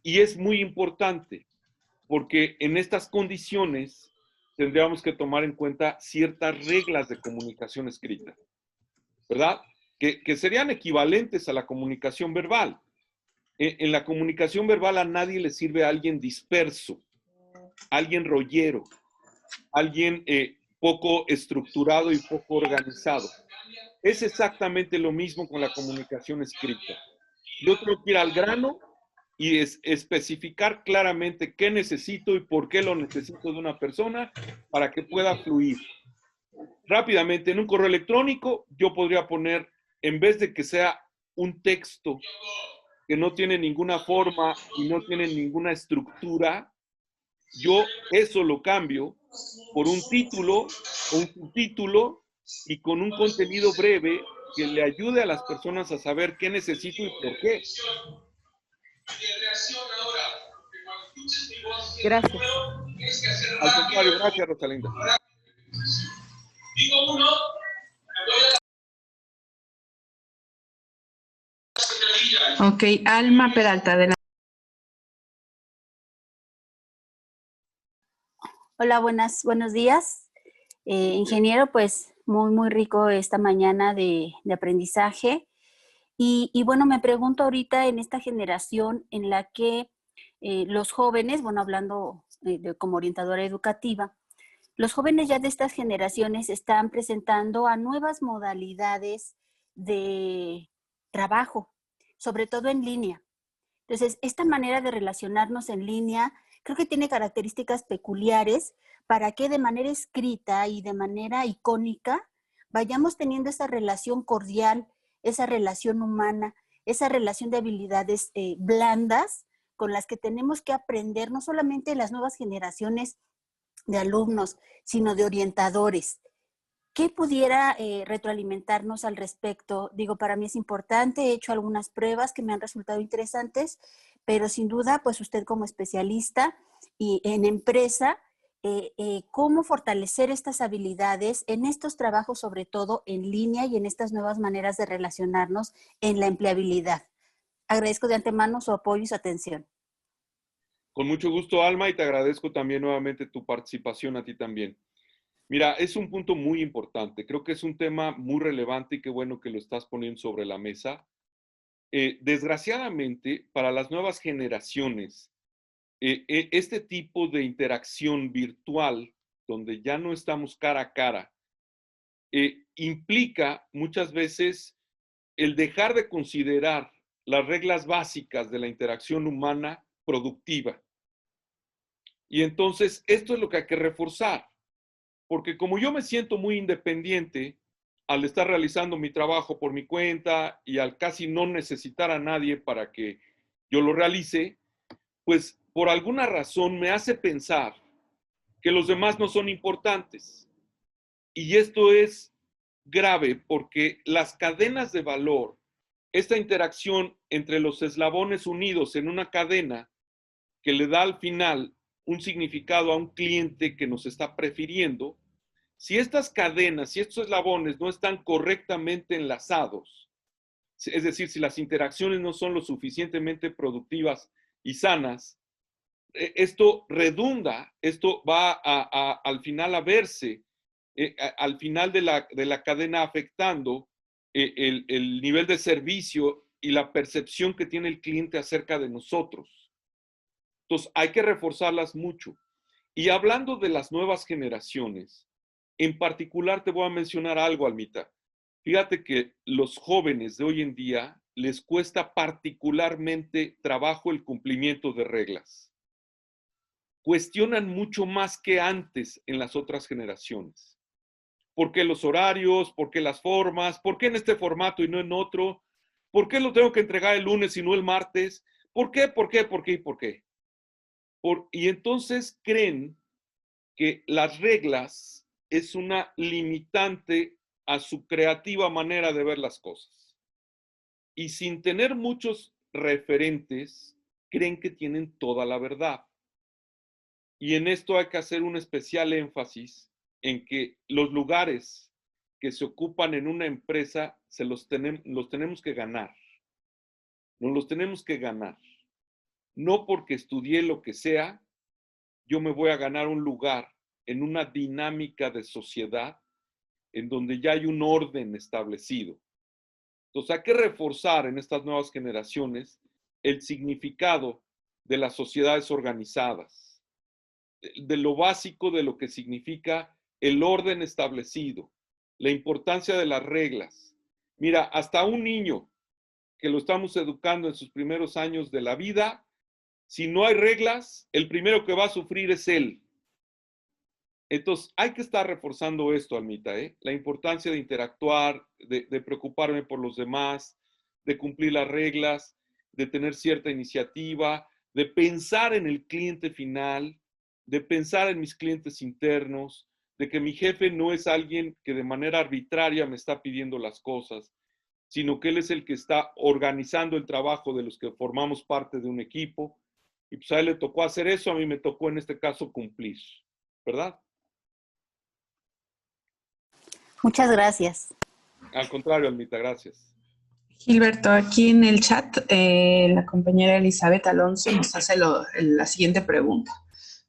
Y es muy importante, porque en estas condiciones tendríamos que tomar en cuenta ciertas reglas de comunicación escrita, ¿verdad? Que serían equivalentes a la comunicación verbal. En la comunicación verbal a nadie le sirve a alguien disperso, alguien rollero, alguien poco estructurado y poco organizado. Es exactamente lo mismo con la comunicación escrita. Yo tengo que ir al grano y especificar claramente qué necesito y por qué lo necesito de una persona para que pueda fluir. Rápidamente, en un correo electrónico, yo podría poner, en vez de que sea un texto que no tiene ninguna forma y no tiene ninguna estructura, yo eso lo cambio por un título o un subtítulo y con un contenido breve que le ayude a las personas a saber qué necesito y por qué. Gracias. Al contrario, gracias, Rosalinda. Ok, Alma Peralta, adelante. Hola, buenos días. Ingeniero, pues muy rico esta mañana de aprendizaje. Y bueno, me pregunto ahorita en esta generación en la que los jóvenes, bueno, hablando como orientadora educativa, los jóvenes ya de estas generaciones están presentando a nuevas modalidades de trabajo, sobre todo en línea. Entonces, esta manera de relacionarnos en línea creo que tiene características peculiares para que de manera escrita y de manera icónica vayamos teniendo esa relación cordial, esa relación humana, esa relación de habilidades blandas con las que tenemos que aprender no solamente las nuevas generaciones de alumnos, sino de orientadores. ¿Qué pudiera retroalimentarnos al respecto? Digo, para mí es importante, he hecho algunas pruebas que me han resultado interesantes, pero sin duda, pues usted como especialista y en empresa, ¿cómo fortalecer estas habilidades en estos trabajos, sobre todo en línea y en estas nuevas maneras de relacionarnos en la empleabilidad? Agradezco de antemano su apoyo y su atención. Con mucho gusto, Alma, y te agradezco también nuevamente tu participación a ti también. Mira, es un punto muy importante. Creo que es un tema muy relevante y qué bueno que lo estás poniendo sobre la mesa. Desgraciadamente, para las nuevas generaciones, este tipo de interacción virtual, donde ya no estamos cara a cara, implica muchas veces el dejar de considerar las reglas básicas de la interacción humana productiva. Y entonces, esto es lo que hay que reforzar. Porque como yo me siento muy independiente al estar realizando mi trabajo por mi cuenta y al casi no necesitar a nadie para que yo lo realice, pues por alguna razón me hace pensar que los demás no son importantes. Y esto es grave porque las cadenas de valor, esta interacción entre los eslabones unidos en una cadena que le da al final un significado a un cliente que nos está prefiriendo, si estas cadenas, si estos eslabones no están correctamente enlazados, es decir, si las interacciones no son lo suficientemente productivas y sanas, esto redunda, esto va al final a verse, al final de la cadena afectando el nivel de servicio y la percepción que tiene el cliente acerca de nosotros. Entonces, hay que reforzarlas mucho. Y hablando de las nuevas generaciones, en particular te voy a mencionar algo, Almita. Fíjate que los jóvenes de hoy en día les cuesta particularmente trabajo el cumplimiento de reglas. Cuestionan mucho más que antes en las otras generaciones. ¿Por qué los horarios? ¿Por qué las formas? ¿Por qué en este formato y no en otro? ¿Por qué lo tengo que entregar el lunes y no el martes? ¿Por qué? ¿Por qué? ¿Por qué? ¿Y por qué? Y entonces creen que las reglas es una limitante a su creativa manera de ver las cosas. Y sin tener muchos referentes, creen que tienen toda la verdad. Y en esto hay que hacer un especial énfasis en que los lugares que se ocupan en una empresa los tenemos que ganar. Nos los tenemos que ganar. No porque estudié lo que sea, yo me voy a ganar un lugar en una dinámica de sociedad en donde ya hay un orden establecido. Entonces hay que reforzar en estas nuevas generaciones el significado de las sociedades organizadas, de lo básico de lo que significa el orden establecido, la importancia de las reglas. Mira, hasta un niño que lo estamos educando en sus primeros años de la vida, si no hay reglas, el primero que va a sufrir es él. Entonces, hay que estar reforzando esto, Almita, la importancia de interactuar, de preocuparme por los demás, de cumplir las reglas, de tener cierta iniciativa, de pensar en el cliente final, de pensar en mis clientes internos, de que mi jefe no es alguien que de manera arbitraria me está pidiendo las cosas, sino que él es el que está organizando el trabajo de los que formamos parte de un equipo. Y pues a él le tocó hacer eso, a mí me tocó en este caso cumplir, ¿verdad? Muchas gracias. Al contrario, Almita, gracias. Gilberto, aquí en el chat, la compañera Elizabeth Alonso nos hace la siguiente pregunta.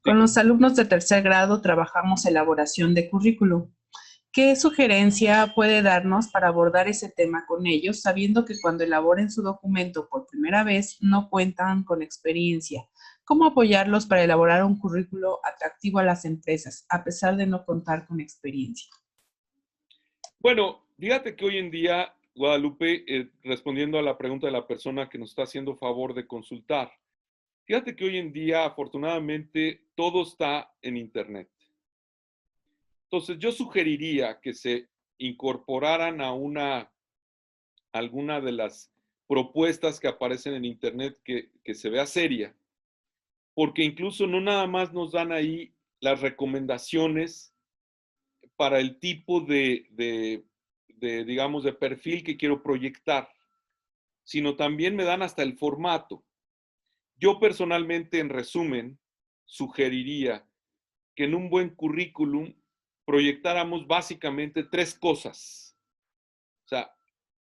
Con los alumnos de tercer grado trabajamos elaboración de currículum. ¿Qué sugerencia puede darnos para abordar ese tema con ellos, sabiendo que cuando elaboren su documento por primera vez no cuentan con experiencia? ¿Cómo apoyarlos para elaborar un currículo atractivo a las empresas, a pesar de no contar con experiencia? Bueno, fíjate que hoy en día, Guadalupe, respondiendo a la pregunta de la persona que nos está haciendo favor de consultar, fíjate que hoy en día, afortunadamente, todo está en Internet. Entonces, yo sugeriría que se incorporaran a alguna de las propuestas que aparecen en Internet que se vea seria, porque incluso no nada más nos dan ahí las recomendaciones para el tipo digamos, de perfil que quiero proyectar, sino también me dan hasta el formato. Yo personalmente, en resumen, sugeriría que en un buen currículum proyectáramos básicamente 3 cosas. O sea,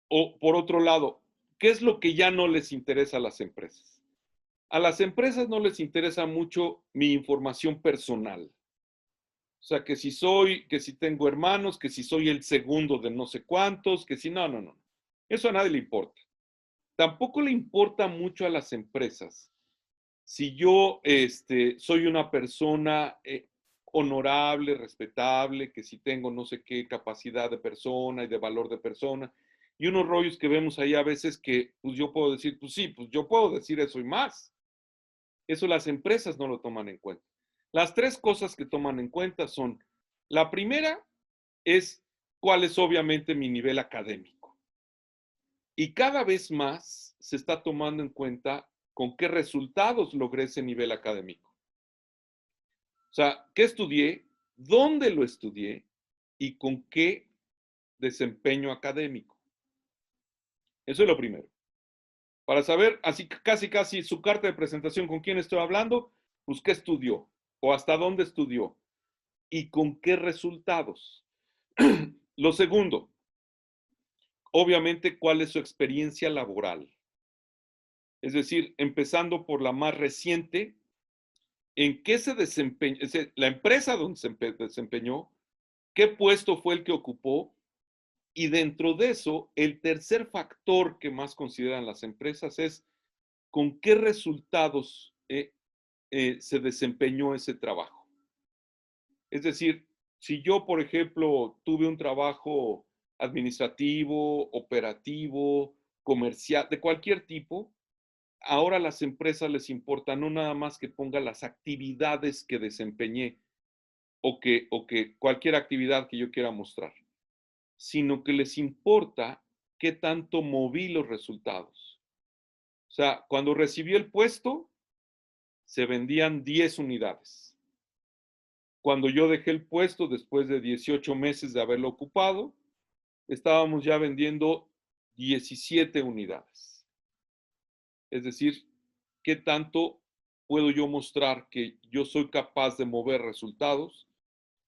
o por otro lado, ¿qué es lo que ya no les interesa a las empresas? A las empresas no les interesa mucho mi información personal. O sea, que si tengo hermanos, que si soy el segundo de no sé cuántos, que si no. Eso a nadie le importa. Tampoco le importa mucho a las empresas si yo soy una persona honorable, respetable, que si tengo no sé qué capacidad de persona y de valor de persona, y unos rollos que vemos ahí a veces que pues yo puedo decir, pues sí, pues yo puedo decir eso y más. Eso las empresas no lo toman en cuenta. Las 3 cosas que toman en cuenta son, la primera es cuál es obviamente mi nivel académico. Y cada vez más se está tomando en cuenta con qué resultados logré ese nivel académico. O sea, ¿qué estudié? ¿Dónde lo estudié? ¿Y con qué desempeño académico? Eso es lo primero. Para saber, así casi su carta de presentación, con quién estoy hablando, pues qué estudió o hasta dónde estudió y con qué resultados. Lo segundo, obviamente, cuál es su experiencia laboral. Es decir, empezando por la más reciente, en qué se desempeñó, es decir, la empresa donde se desempeñó, qué puesto fue el que ocupó, y dentro de eso, el tercer factor que más consideran las empresas es con qué resultados se desempeñó ese trabajo. Es decir, si yo, por ejemplo, tuve un trabajo administrativo, operativo comercial, de cualquier tipo, ahora a las empresas les importa no nada más que ponga las actividades que desempeñé o que cualquier actividad que yo quiera mostrar, sino que les importa qué tanto moví los resultados. O sea, cuando recibí el puesto, se vendían 10 unidades. Cuando yo dejé el puesto, después de 18 meses de haberlo ocupado, estábamos ya vendiendo 17 unidades. Es decir, ¿qué tanto puedo yo mostrar que yo soy capaz de mover resultados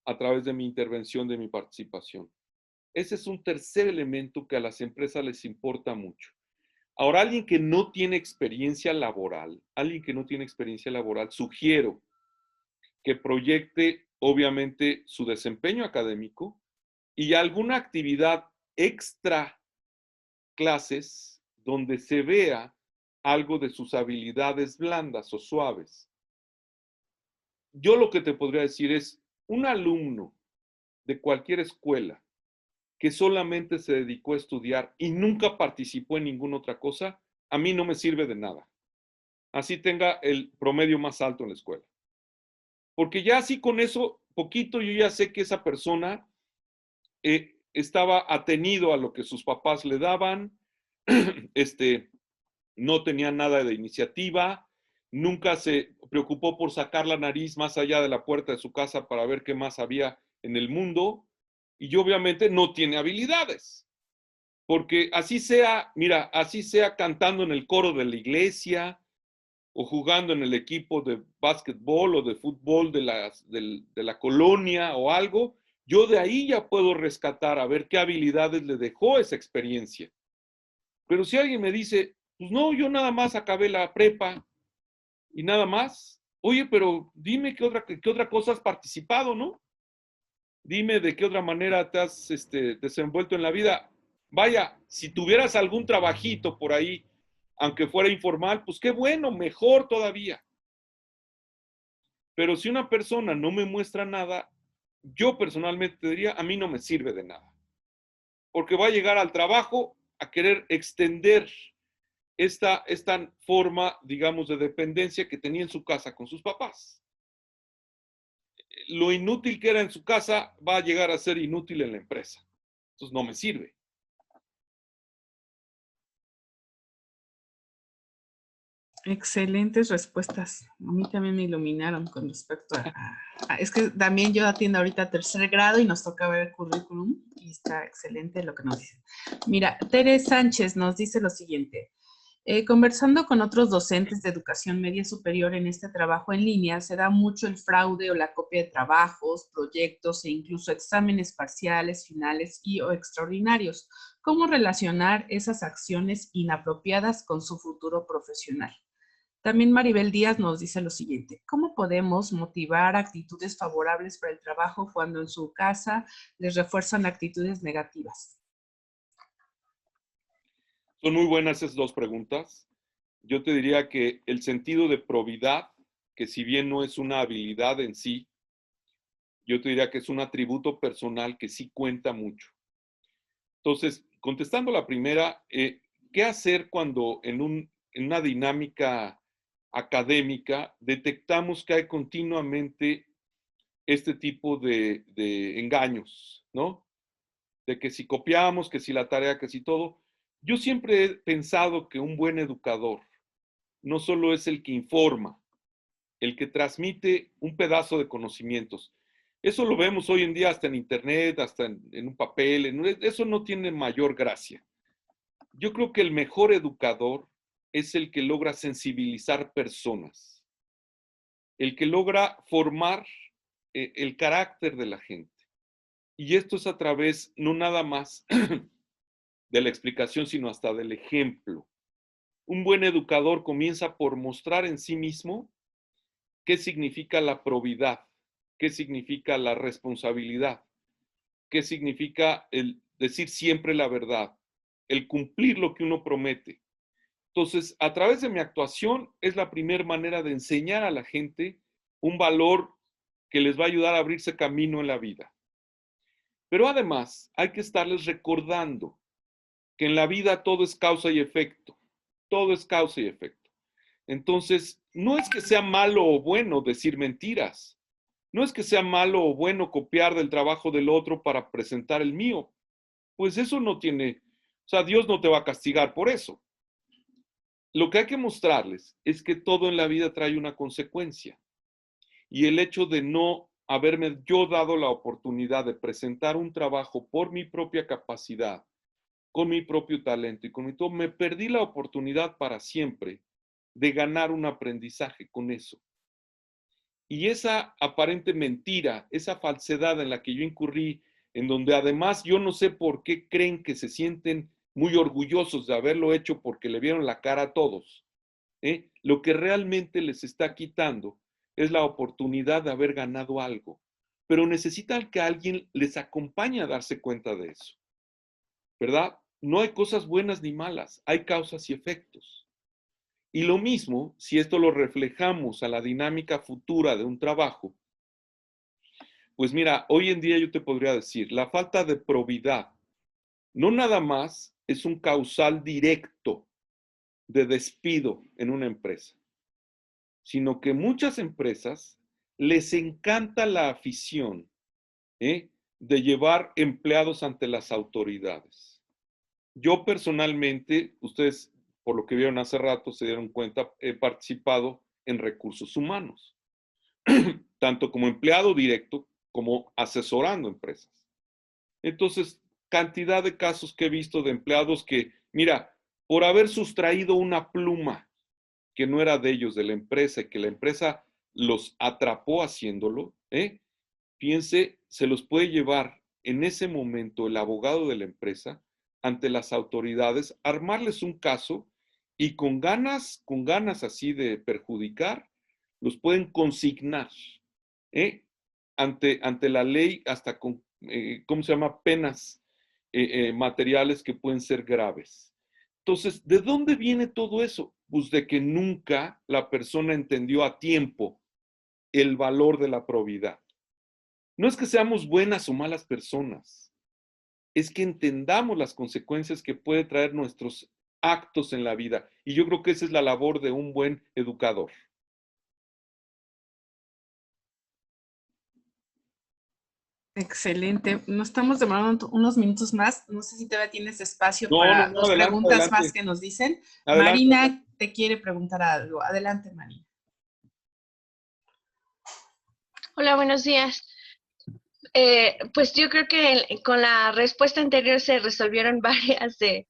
a través de mi intervención, de mi participación? Ese es un tercer elemento que a las empresas les importa mucho. Ahora, alguien que no tiene experiencia laboral, sugiero que proyecte, obviamente, su desempeño académico y alguna actividad extra clases donde se vea algo de sus habilidades blandas o suaves. Yo lo que te podría decir es, un alumno de cualquier escuela que solamente se dedicó a estudiar y nunca participó en ninguna otra cosa, a mí no me sirve de nada. Así tenga el promedio más alto en la escuela. Porque ya así con eso, poquito yo ya sé que esa persona estaba atenido a lo que sus papás le daban, no tenía nada de iniciativa, nunca se preocupó por sacar la nariz más allá de la puerta de su casa para ver qué más había en el mundo, y obviamente no tiene habilidades. Porque así sea, mira, así sea cantando en el coro de la iglesia, o jugando en el equipo de básquetbol o de fútbol de la colonia o algo, yo de ahí ya puedo rescatar a ver qué habilidades le dejó esa experiencia. Pero si alguien me dice, pues no, yo nada más acabé la prepa y nada más, oye, pero dime qué otra cosa has participado, ¿no? Dime de qué otra manera te has desenvuelto en la vida. Vaya, si tuvieras algún trabajito por ahí, aunque fuera informal, pues qué bueno, mejor todavía. Pero si una persona no me muestra nada, yo personalmente te diría, a mí no me sirve de nada. Porque va a llegar al trabajo a querer extender esta forma, digamos, de dependencia que tenía en su casa con sus papás. Lo inútil que era en su casa va a llegar a ser inútil en la empresa. Entonces no me sirve. Excelentes respuestas. A mí también me iluminaron con respecto es que también yo atiendo ahorita tercer grado y nos toca ver el currículum y está excelente lo que nos dice. Mira, Tere Sánchez nos dice lo siguiente. Conversando con otros docentes de educación media superior en este trabajo en línea, se da mucho el fraude o la copia de trabajos, proyectos e incluso exámenes parciales, finales y o extraordinarios. ¿Cómo relacionar esas acciones inapropiadas con su futuro profesional? También Maribel Díaz nos dice lo siguiente. ¿Cómo podemos motivar actitudes favorables para el trabajo cuando en su casa les refuerzan actitudes negativas? Son muy buenas esas dos preguntas. Yo te diría que el sentido de probidad, que si bien no es una habilidad en sí, yo te diría que es un atributo personal que sí cuenta mucho. Entonces, contestando la primera, ¿qué hacer cuando en una dinámica académica detectamos que hay continuamente este tipo de engaños, ¿no? De que si copiamos, que si la tarea, que si todo. Yo siempre he pensado que un buen educador no solo es el que informa, el que transmite un pedazo de conocimientos. Eso lo vemos hoy en día hasta en internet, hasta en un papel. Eso no tiene mayor gracia. Yo creo que el mejor educador es el que logra sensibilizar personas, el que logra formar el carácter de la gente. Y esto es a través, no nada más de la explicación, sino hasta del ejemplo. Un buen educador comienza por mostrar en sí mismo qué significa la probidad, qué significa la responsabilidad, qué significa el decir siempre la verdad, el cumplir lo que uno promete. Entonces, a través de mi actuación es la primera manera de enseñar a la gente un valor que les va a ayudar a abrirse camino en la vida. Pero además hay que estarles recordando que en la vida todo es causa y efecto. Todo es causa y efecto. Entonces, no es que sea malo o bueno decir mentiras. No es que sea malo o bueno copiar del trabajo del otro para presentar el mío. Pues eso no tiene, o sea, Dios no te va a castigar por eso. Lo que hay que mostrarles es que todo en la vida trae una consecuencia. Y el hecho de no haberme yo dado la oportunidad de presentar un trabajo por mi propia capacidad, con mi propio talento y con mi todo, me perdí la oportunidad para siempre de ganar un aprendizaje con eso. Y esa aparente mentira, esa falsedad en la que yo incurrí, en donde además yo no sé por qué creen que se sienten muy orgullosos de haberlo hecho porque le vieron la cara a todos, ¿eh? Lo que realmente les está quitando es la oportunidad de haber ganado algo, pero necesitan que alguien les acompañe a darse cuenta de eso, ¿verdad? No hay cosas buenas ni malas, hay causas y efectos. Y lo mismo, si esto lo reflejamos a la dinámica futura de un trabajo, pues mira, hoy en día yo te podría decir, la falta de probidad no nada más es un causal directo de despido en una empresa, sino que muchas empresas les encanta la afición, de llevar empleados ante las autoridades. Yo personalmente, ustedes por lo que vieron hace rato se dieron cuenta, he participado en recursos humanos, tanto como empleado directo como asesorando empresas. Entonces, cantidad de casos que he visto de empleados que, mira, por haber sustraído una pluma que no era de ellos, de la empresa, y que la empresa los atrapó haciéndolo, piense, se los puede llevar en ese momento el abogado de la empresa ante las autoridades, armarles un caso y con ganas así de perjudicar, los pueden consignar, ante la ley hasta con, ¿cómo se llama? Penas materiales que pueden ser graves. Entonces, ¿de dónde viene todo eso? Pues de que nunca la persona entendió a tiempo el valor de la probidad. No es que seamos buenas o malas personas, es que entendamos las consecuencias que puede traer nuestros actos en la vida. Y yo creo que esa es la labor de un buen educador. Excelente. Nos estamos demorando unos minutos más. No sé si todavía tienes espacio No, para dos adelante, preguntas más adelante. que nos dicen. Adelante. Marina te quiere preguntar algo. Adelante, Marina. Hola, buenos días. Pues yo creo que con la respuesta anterior se resolvieron varias de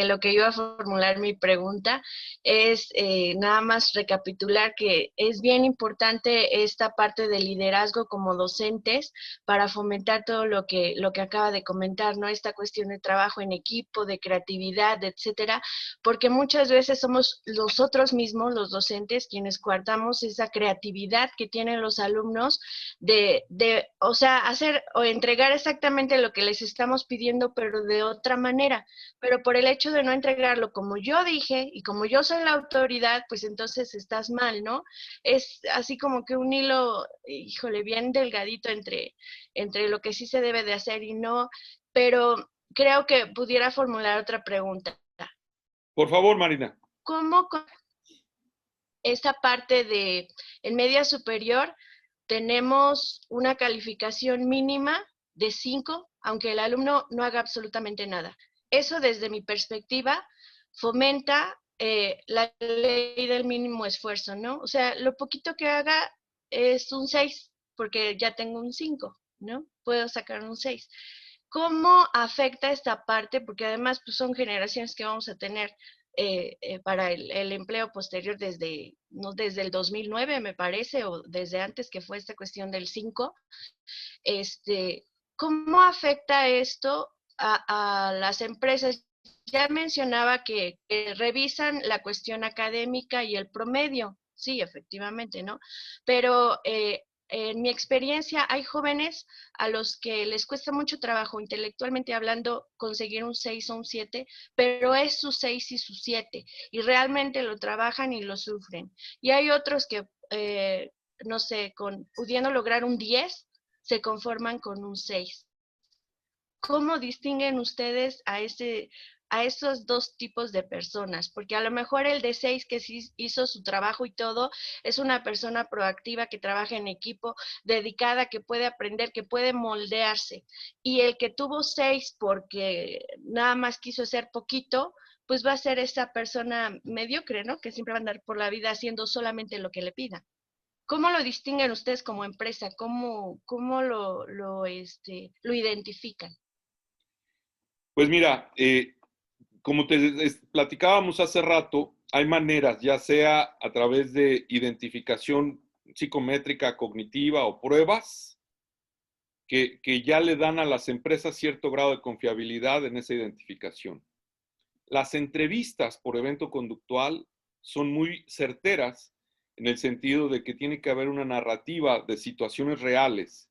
lo que iba a formular mi pregunta. Es nada más recapitular que es bien importante esta parte del liderazgo como docentes para fomentar todo lo que acaba de comentar, ¿no? Esta cuestión de trabajo en equipo, de creatividad, etcétera, porque muchas veces somos nosotros mismos, los docentes, quienes coartamos esa creatividad que tienen los alumnos o sea, hacer o entregar exactamente lo que les estamos pidiendo, pero de otra manera. Pero por el hecho de no entregarlo como yo dije y como yo soy la autoridad, pues entonces estás mal, ¿no? Es así como que un hilo, híjole, bien delgadito entre lo que sí se debe de hacer y no, pero creo que pudiera formular otra pregunta. Por favor, Marina. ¿Cómo con esta parte de en media superior tenemos una calificación mínima de 5, aunque el alumno no haga absolutamente nada? Eso, desde mi perspectiva, fomenta la ley del mínimo esfuerzo, ¿no? O sea, lo poquito que haga es un 6, porque ya tengo un 5, ¿no? Puedo sacar un 6. ¿Cómo afecta esta parte? Porque además pues, son generaciones que vamos a tener para el empleo posterior desde el 2009, me parece, o desde antes, que fue esta cuestión del 5. ¿Cómo afecta esto a las empresas? Ya mencionaba que revisan la cuestión académica y el promedio, sí, efectivamente, ¿no? Pero en mi experiencia hay jóvenes a los que les cuesta mucho trabajo, intelectualmente hablando, conseguir un 6 o un 7, pero es su 6 y su 7, y realmente lo trabajan y lo sufren. Y hay otros que, no sé, pudiendo lograr un 10, se conforman con un 6. ¿Cómo distinguen ustedes a esos dos tipos de personas, porque a lo mejor el de 6 que sí hizo su trabajo y todo, es una persona proactiva que trabaja en equipo, dedicada, que puede aprender, que puede moldearse. Y el que tuvo 6 porque nada más quiso hacer poquito, pues va a ser esa persona mediocre, ¿no? Que siempre va a andar por la vida haciendo solamente lo que le pidan. ¿Cómo lo distinguen ustedes como empresa? ¿Cómo lo identifican? Pues mira, como te platicábamos hace rato, hay maneras, ya sea a través de identificación psicométrica, cognitiva o pruebas, que ya le dan a las empresas cierto grado de confiabilidad en esa identificación. Las entrevistas por evento conductual son muy certeras en el sentido de que tiene que haber una narrativa de situaciones reales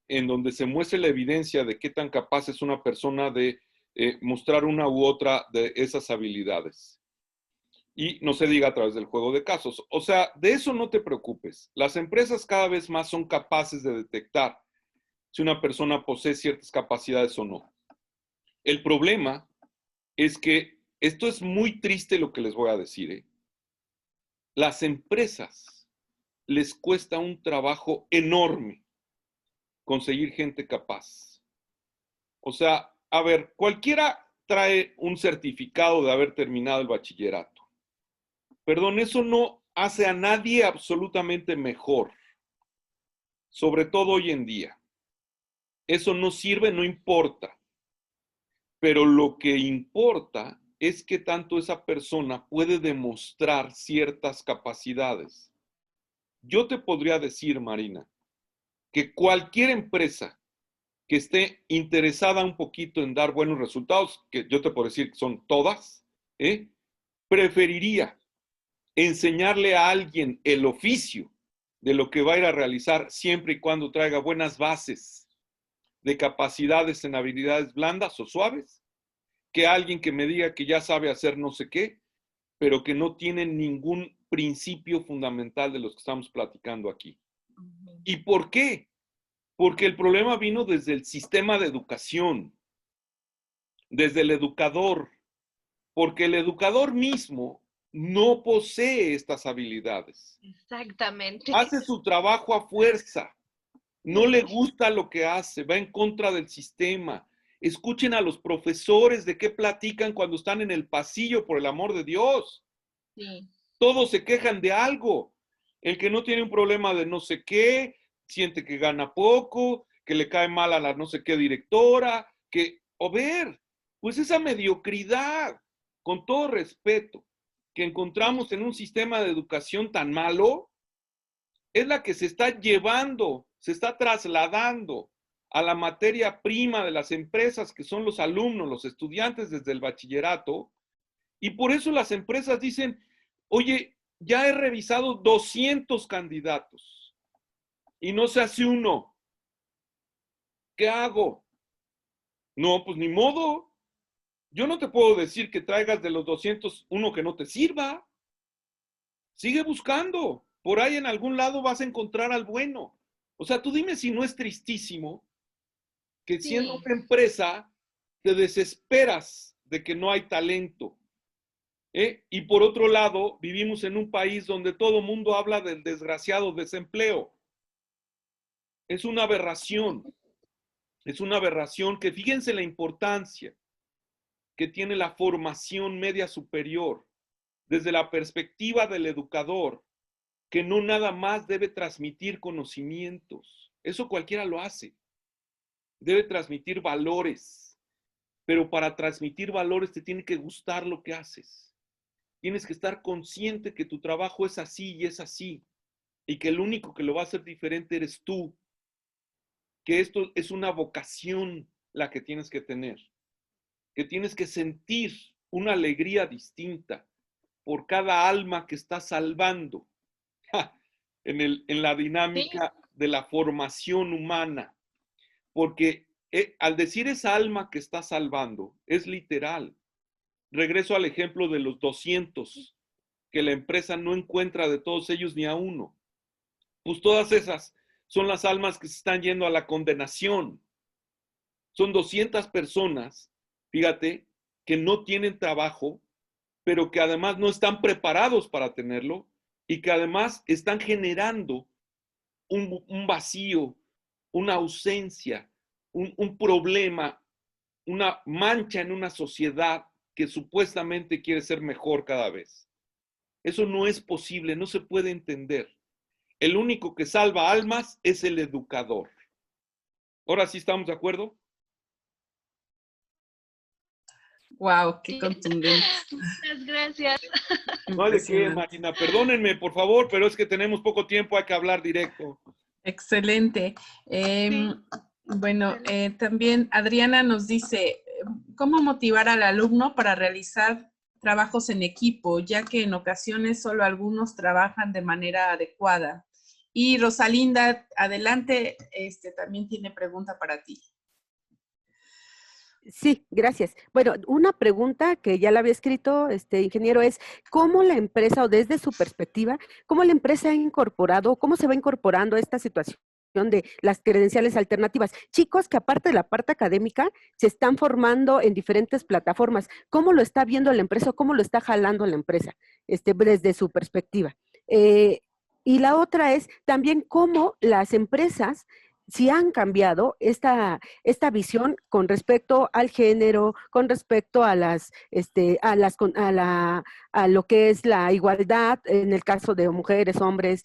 en donde se muestre la evidencia de qué tan capaz es una persona de mostrar una u otra de esas habilidades. Y no se diga a través del juego de casos. O sea, de eso no te preocupes. Las empresas cada vez más son capaces de detectar si una persona posee ciertas capacidades o no. El problema es que esto es muy triste lo que les voy a decir, ¿eh? Las empresas les cuesta un trabajo enorme conseguir gente capaz. O sea, a ver, cualquiera trae un certificado de haber terminado el bachillerato. Perdón, eso no hace a nadie absolutamente mejor, sobre todo hoy en día. Eso no sirve, no importa. Pero lo que importa es que tanto esa persona puede demostrar ciertas capacidades. Yo te podría decir, Marina, que cualquier empresa que esté interesada un poquito en dar buenos resultados, que yo te puedo decir que son todas, preferiría enseñarle a alguien el oficio de lo que va a ir a realizar siempre y cuando traiga buenas bases de capacidades en habilidades blandas o suaves, que alguien que me diga que ya sabe hacer no sé qué, pero que no tiene ningún principio fundamental de los que estamos platicando aquí. ¿Y por qué? Porque el problema vino desde el sistema de educación, desde el educador, porque el educador mismo no posee estas habilidades. Exactamente. Hace su trabajo a fuerza, no le gusta lo que hace, va en contra del sistema. Escuchen a los profesores de qué platican cuando están en el pasillo, por el amor de Dios. Sí. Todos se quejan de algo. El que no tiene un problema de no sé qué, siente que gana poco, que le cae mal a la no sé qué directora, pues esa mediocridad, con todo respeto, que encontramos en un sistema de educación tan malo, es la que se está llevando, se está trasladando a la materia prima de las empresas, que son los alumnos, los estudiantes desde el bachillerato, y por eso las empresas dicen, oye, ya he revisado 200 candidatos y no se hace uno. ¿Qué hago? No, pues ni modo. Yo no te puedo decir que traigas de los 200 uno que no te sirva. Sigue buscando. Por ahí en algún lado vas a encontrar al bueno. O sea, tú dime si no es tristísimo que siendo una empresa te desesperas de que no hay talento. Y por otro lado, vivimos en un país donde todo el mundo habla del desgraciado desempleo. Es una aberración. Es una aberración que fíjense la importancia que tiene la formación media superior desde la perspectiva del educador, que no nada más debe transmitir conocimientos. Eso cualquiera lo hace. Debe transmitir valores. Pero para transmitir valores te tiene que gustar lo que haces. Tienes que estar consciente que tu trabajo es así y es así. Y que el único que lo va a hacer diferente eres tú. Que esto es una vocación la que tienes que tener. Que tienes que sentir una alegría distinta por cada alma que estás salvando en la dinámica de la formación humana. Porque al decir esa alma que estás salvando, es literal. Regreso al ejemplo de los 200, que la empresa no encuentra de todos ellos ni a uno. Pues todas esas son las almas que se están yendo a la condenación. Son 200 personas, fíjate, que no tienen trabajo, pero que además no están preparados para tenerlo y que además están generando un vacío, una ausencia, un problema, una mancha en una sociedad que supuestamente quiere ser mejor cada vez. Eso no es posible, no se puede entender. El único que salva almas es el educador. ¿Ahora sí estamos de acuerdo? Wow, qué Sí. contundente. Muchas gracias. No hay de qué, Impresionante. Marina. Perdónenme, por favor, pero es que tenemos poco tiempo, hay que hablar directo. Excelente. Bueno, también Adriana nos dice, ¿cómo motivar al alumno para realizar trabajos en equipo, ya que en ocasiones solo algunos trabajan de manera adecuada? Y Rosalinda, adelante, también tiene pregunta para ti. Sí, gracias. Bueno, una pregunta que ya la había escrito, ingeniero, es ¿cómo la empresa, o desde su perspectiva, cómo la empresa ha incorporado, cómo se va incorporando esta situación de las credenciales alternativas? Chicos que aparte de la parte académica, se están formando en diferentes plataformas. ¿Cómo lo está viendo la empresa o cómo lo está jalando la empresa desde su perspectiva? Y la otra es también cómo las empresas si han cambiado esta visión con respecto al género, con respecto a a lo que es la igualdad en el caso de mujeres, hombres,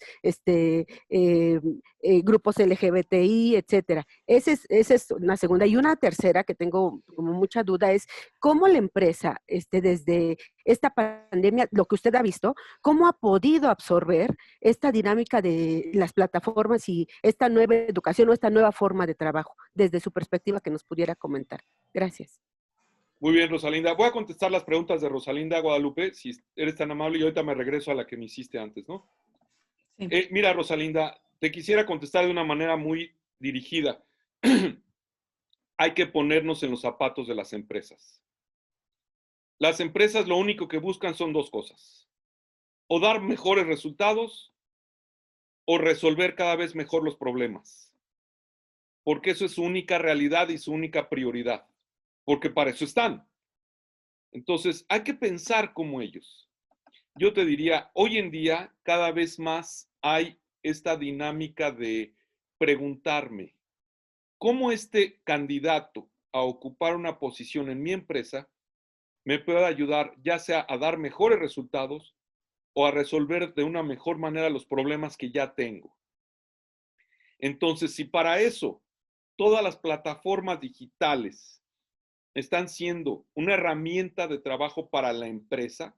grupos LGBTI, etcétera. Esa es una segunda. Y una tercera que tengo como mucha duda es cómo la empresa, desde esta pandemia, lo que usted ha visto, cómo ha podido absorber esta dinámica de las plataformas y esta nueva educación o esta nueva forma de trabajo, desde su perspectiva que nos pudiera comentar. Gracias. Muy bien, Rosalinda. Voy a contestar las preguntas de Rosalinda Guadalupe, si eres tan amable, y ahorita me regreso a la que me hiciste antes, ¿no? Sí. Mira, Rosalinda, te quisiera contestar de una manera muy dirigida. Hay que ponernos en los zapatos de las empresas. Las empresas lo único que buscan son dos cosas: o dar mejores resultados o resolver cada vez mejor los problemas. Porque eso es su única realidad y su única prioridad. Porque para eso están. Entonces, hay que pensar como ellos. Yo te diría, hoy en día cada vez más hay esta dinámica de preguntarme, ¿cómo este candidato a ocupar una posición en mi empresa me puede ayudar ya sea a dar mejores resultados o a resolver de una mejor manera los problemas que ya tengo? Entonces, si para eso todas las plataformas digitales están siendo una herramienta de trabajo para la empresa,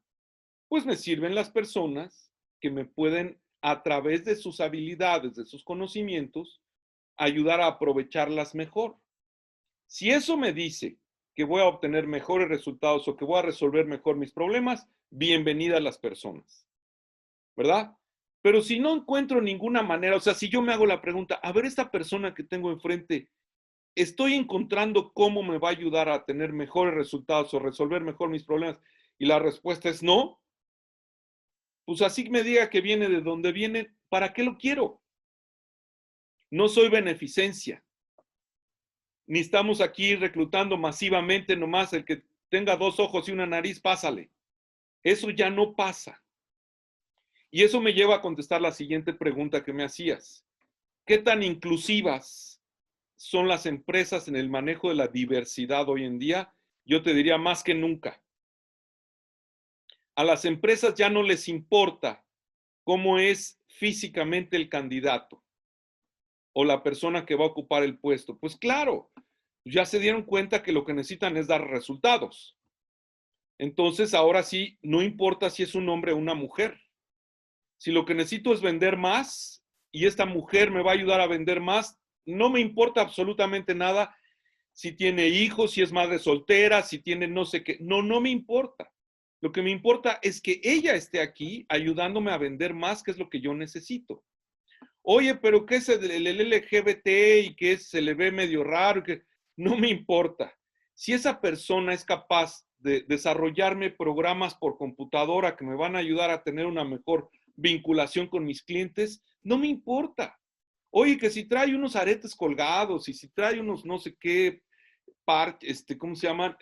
pues me sirven las personas que me pueden, a través de sus habilidades, de sus conocimientos, ayudar a aprovecharlas mejor. Si eso me dice que voy a obtener mejores resultados o que voy a resolver mejor mis problemas, bienvenidas las personas, ¿verdad? Pero si no encuentro ninguna manera, o sea, si yo me hago la pregunta, a ver, esta persona que tengo enfrente, ¿estoy encontrando cómo me va a ayudar a tener mejores resultados o resolver mejor mis problemas? Y la respuesta es no. Pues así me diga que viene de donde viene, ¿para qué lo quiero? No soy beneficencia. Ni estamos aquí reclutando masivamente nomás el que tenga dos ojos y una nariz, pásale. Eso ya no pasa. Y eso me lleva a contestar la siguiente pregunta que me hacías. ¿Qué tan inclusivas son las empresas en el manejo de la diversidad hoy en día? Yo te diría más que nunca. A las empresas ya no les importa cómo es físicamente el candidato o la persona que va a ocupar el puesto. Pues claro, ya se dieron cuenta que lo que necesitan es dar resultados. Entonces, ahora sí, no importa si es un hombre o una mujer. Si lo que necesito es vender más y esta mujer me va a ayudar a vender más, no me importa absolutamente nada si tiene hijos, si es madre soltera, si tiene no sé qué. No, no me importa. Lo que me importa es que ella esté aquí ayudándome a vender más, que es lo que yo necesito. Oye, pero ¿qué es el LGBT y que se le ve medio raro? Que no me importa. Si esa persona es capaz de desarrollarme programas por computadora que me van a ayudar a tener una mejor vinculación con mis clientes, no me importa. Oye, que si trae unos aretes colgados y si trae unos no sé qué, ¿cómo se llaman?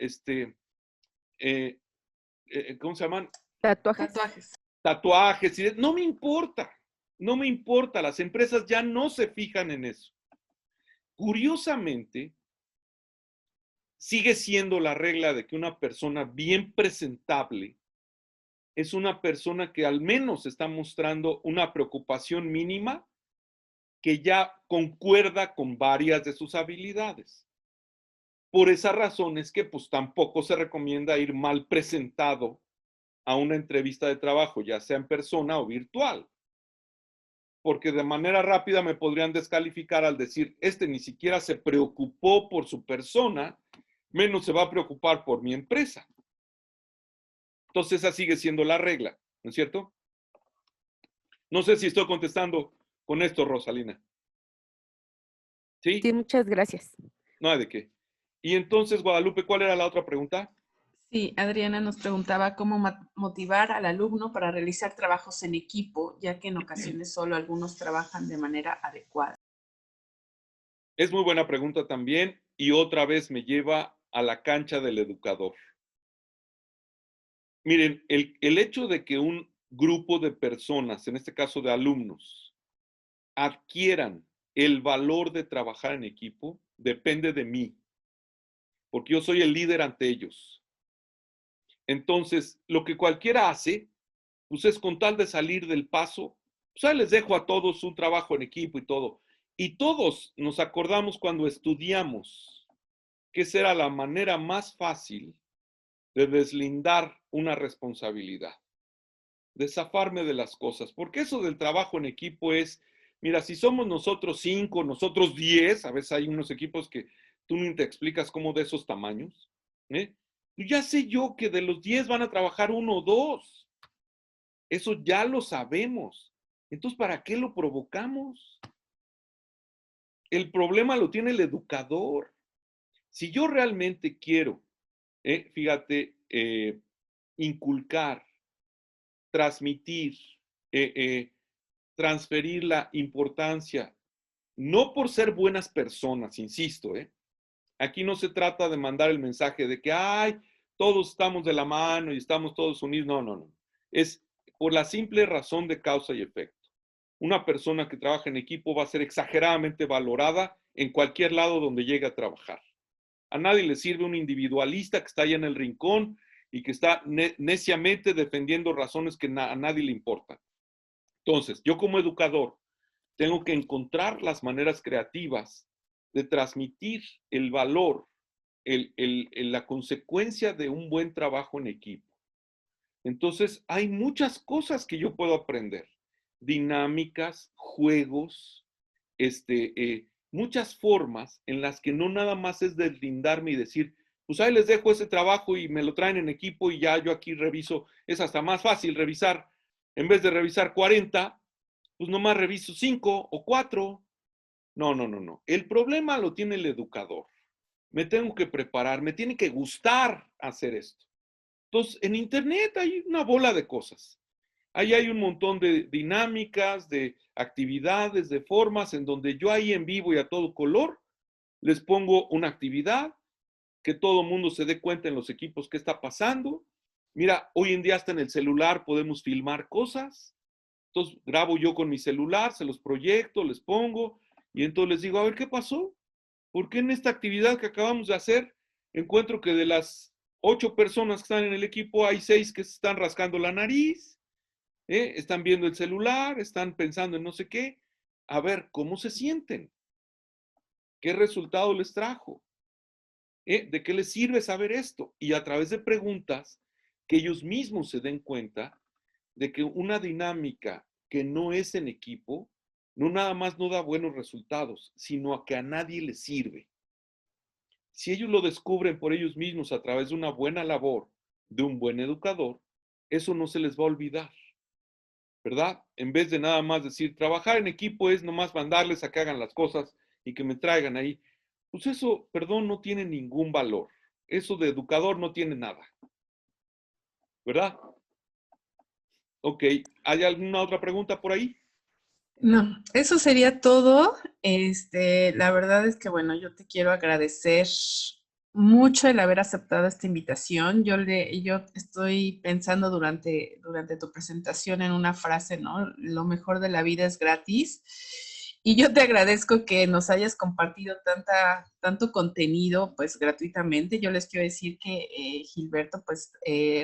¿cómo se llaman? Tatuajes. Tatuajes. Tatuajes. No me importa. No me importa. Las empresas ya no se fijan en eso. Curiosamente, sigue siendo la regla de que una persona bien presentable es una persona que al menos está mostrando una preocupación mínima que ya concuerda con varias de sus habilidades. Por esa razón es que pues tampoco se recomienda ir mal presentado a una entrevista de trabajo, ya sea en persona o virtual. Porque de manera rápida me podrían descalificar al decir, este ni siquiera se preocupó por su persona, menos se va a preocupar por mi empresa. Entonces esa sigue siendo la regla, ¿no es cierto? No sé si estoy contestando con esto, Rosalina. ¿Sí? Sí, muchas gracias. No hay de qué. Y entonces, Guadalupe, ¿cuál era la otra pregunta? Sí, Adriana nos preguntaba cómo motivar al alumno para realizar trabajos en equipo, ya que en ocasiones solo algunos trabajan de manera adecuada. Es muy buena pregunta también y otra vez me lleva a la cancha del educador. Miren, el hecho de que un grupo de personas, en este caso de alumnos, adquieran el valor de trabajar en equipo, depende de mí, porque yo soy el líder ante ellos. Entonces, lo que cualquiera hace, pues es con tal de salir del paso, pues ahí les dejo a todos un trabajo en equipo y todo. Y todos nos acordamos cuando estudiamos que esa era la manera más fácil de deslindar una responsabilidad, de zafarme de las cosas, porque eso del trabajo en equipo es, mira, si somos nosotros 5, nosotros 10, a veces hay unos equipos que tú ni te explicas cómo de esos tamaños, ¿eh? Ya sé yo que de los 10 van a trabajar 1 o 2, eso ya lo sabemos, entonces ¿para qué lo provocamos? El problema lo tiene el educador. Si yo realmente quiero, fíjate, inculcar, transmitir, transferir la importancia, no por ser buenas personas, insisto, aquí no se trata de mandar el mensaje de que, ay, todos estamos de la mano y estamos todos unidos, no, no, no, es por la simple razón de causa y efecto. Una persona que trabaja en equipo va a ser exageradamente valorada en cualquier lado donde llegue a trabajar. A nadie le sirve un individualista que está allá en el rincón y que está neciamente defendiendo razones que a nadie le importan. Entonces, yo como educador tengo que encontrar las maneras creativas de transmitir el valor, la consecuencia de un buen trabajo en equipo. Entonces, hay muchas cosas que yo puedo aprender. Dinámicas, juegos, muchas formas en las que no nada más es deslindarme y decir, pues ahí les dejo ese trabajo y me lo traen en equipo y ya yo aquí reviso. Es hasta más fácil revisar, en vez de revisar 40, pues nomás reviso 5 o 4. No, no, no, no. El problema lo tiene el educador. Me tengo que preparar, me tiene que gustar hacer esto. Entonces, en internet hay una bola de cosas. Ahí hay un montón de dinámicas, de actividades, de formas en donde yo ahí en vivo y a todo color les pongo una actividad, que todo el mundo se dé cuenta en los equipos qué está pasando. Mira, hoy en día hasta en el celular podemos filmar cosas. Entonces grabo yo con mi celular, se los proyecto, les pongo y entonces les digo, a ver, ¿qué pasó? ¿Por qué en esta actividad que acabamos de hacer encuentro que de las 8 personas que están en el equipo hay 6 que se están rascando la nariz? Están viendo el celular, están pensando en no sé qué. A ver, ¿cómo se sienten? ¿Qué resultado les trajo? ¿De qué les sirve saber esto? Y a través de preguntas, que ellos mismos se den cuenta de que una dinámica que no es en equipo, no nada más no da buenos resultados, sino a que a nadie les sirve. Si ellos lo descubren por ellos mismos a través de una buena labor, de un buen educador, eso no se les va a olvidar. ¿Verdad? En vez de nada más decir, trabajar en equipo es nomás mandarles a que hagan las cosas y que me traigan ahí. Pues eso, perdón, no tiene ningún valor. Eso de educador no tiene nada. ¿Verdad? Ok, ¿hay alguna otra pregunta por ahí? No, eso sería todo. La verdad es que, bueno, yo te quiero agradecer mucho el haber aceptado esta invitación. Yo estoy pensando durante tu presentación en una frase, ¿no? Lo mejor de la vida es gratis. Y yo te agradezco que nos hayas compartido tanto contenido, pues gratuitamente. Yo les quiero decir que Gilberto, pues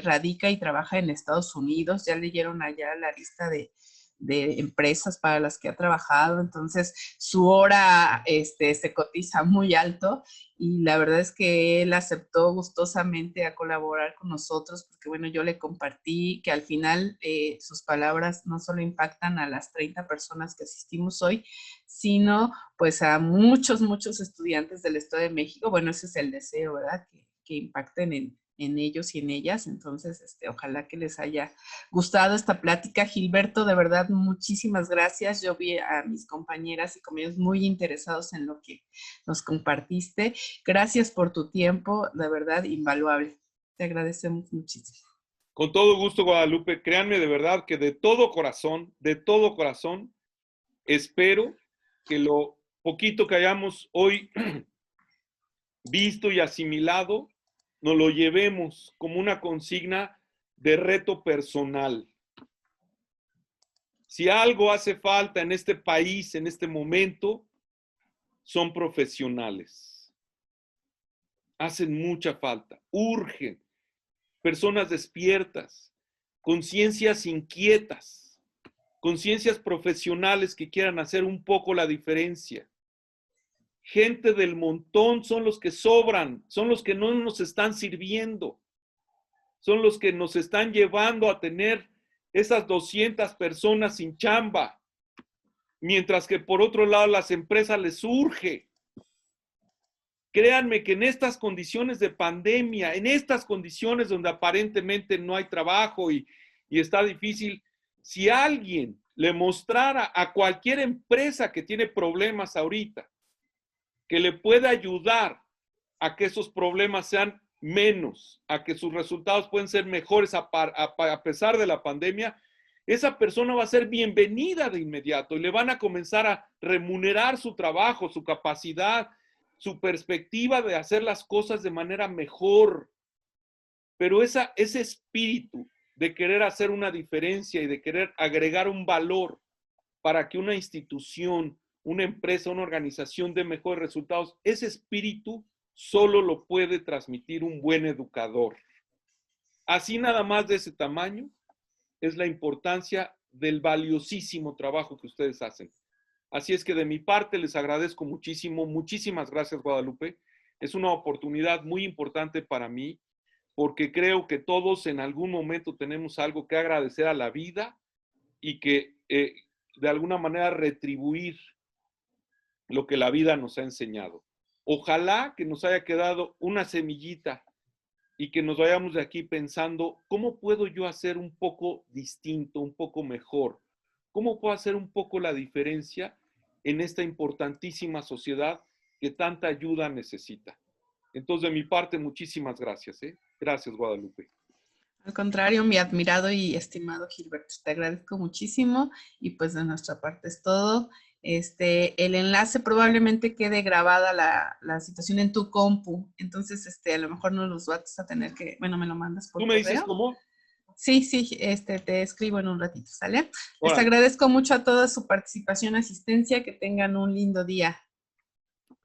radica y trabaja en Estados Unidos. Ya leyeron allá la lista de empresas para las que ha trabajado, entonces su hora se cotiza muy alto y la verdad es que él aceptó gustosamente a colaborar con nosotros porque bueno, yo le compartí que al final sus palabras no solo impactan a las 30 personas que asistimos hoy, sino pues a muchos estudiantes del Estado de México. Bueno, ese es el deseo, ¿verdad? Que impacten en ellos y en ellas. Entonces, ojalá que les haya gustado esta plática. Gilberto, de verdad, muchísimas gracias. Yo vi a mis compañeras y compañeros muy interesados en lo que nos compartiste. Gracias por tu tiempo, de verdad, invaluable. Te agradecemos muchísimo. Con todo gusto, Guadalupe. Créanme de verdad que de todo corazón, espero que lo poquito que hayamos hoy visto y asimilado, nos lo llevemos como una consigna de reto personal. Si algo hace falta en este país, en este momento, son profesionales. Hacen mucha falta, urgen. Personas despiertas, conciencias inquietas, conciencias profesionales que quieran hacer un poco la diferencia. Gente del montón son los que sobran, son los que no nos están sirviendo, son los que nos están llevando a tener esas 200 personas sin chamba, mientras que por otro lado las empresas les urge. Créanme que en estas condiciones de pandemia, en estas condiciones donde aparentemente no hay trabajo y está difícil, si alguien le mostrara a cualquier empresa que tiene problemas ahorita, que le puede ayudar a que esos problemas sean menos, a que sus resultados pueden ser mejores a pesar de la pandemia, esa persona va a ser bienvenida de inmediato y le van a comenzar a remunerar su trabajo, su capacidad, su perspectiva de hacer las cosas de manera mejor. Pero ese espíritu de querer hacer una diferencia y de querer agregar un valor para que una institución, una empresa, una organización dé mejores resultados, ese espíritu solo lo puede transmitir un buen educador. Así nada más de ese tamaño es la importancia del valiosísimo trabajo que ustedes hacen. Así es que de mi parte les agradezco muchísimo. Muchísimas gracias, Guadalupe. Es una oportunidad muy importante para mí porque creo que todos en algún momento tenemos algo que agradecer a la vida y que de alguna manera retribuir lo que la vida nos ha enseñado. Ojalá que nos haya quedado una semillita y que nos vayamos de aquí pensando, ¿cómo puedo yo hacer un poco distinto, un poco mejor? ¿Cómo puedo hacer un poco la diferencia en esta importantísima sociedad que tanta ayuda necesita? Entonces, de mi parte, muchísimas gracias. Gracias, Guadalupe. Al contrario, mi admirado y estimado Gilberto, te agradezco muchísimo y pues de nuestra parte es todo. El enlace probablemente quede grabada la situación en tu compu, entonces a lo mejor no los vas a tener que, bueno, me lo mandas por correo. ¿Tú me dices cómo? Sí, te escribo en un ratito, ¿sale? Les agradezco mucho a toda su participación, asistencia, que tengan un lindo día.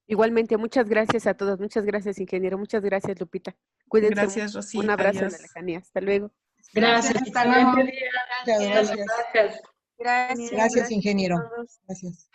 Igualmente, muchas gracias a todos, muchas gracias, ingeniero, muchas gracias, Lupita. Cuídense. Gracias, Rosy. Un abrazo Adiós. en la lejanía. Hasta luego. Gracias. Hasta luego. Gracias. Gracias. Gracias, ingeniero. Gracias.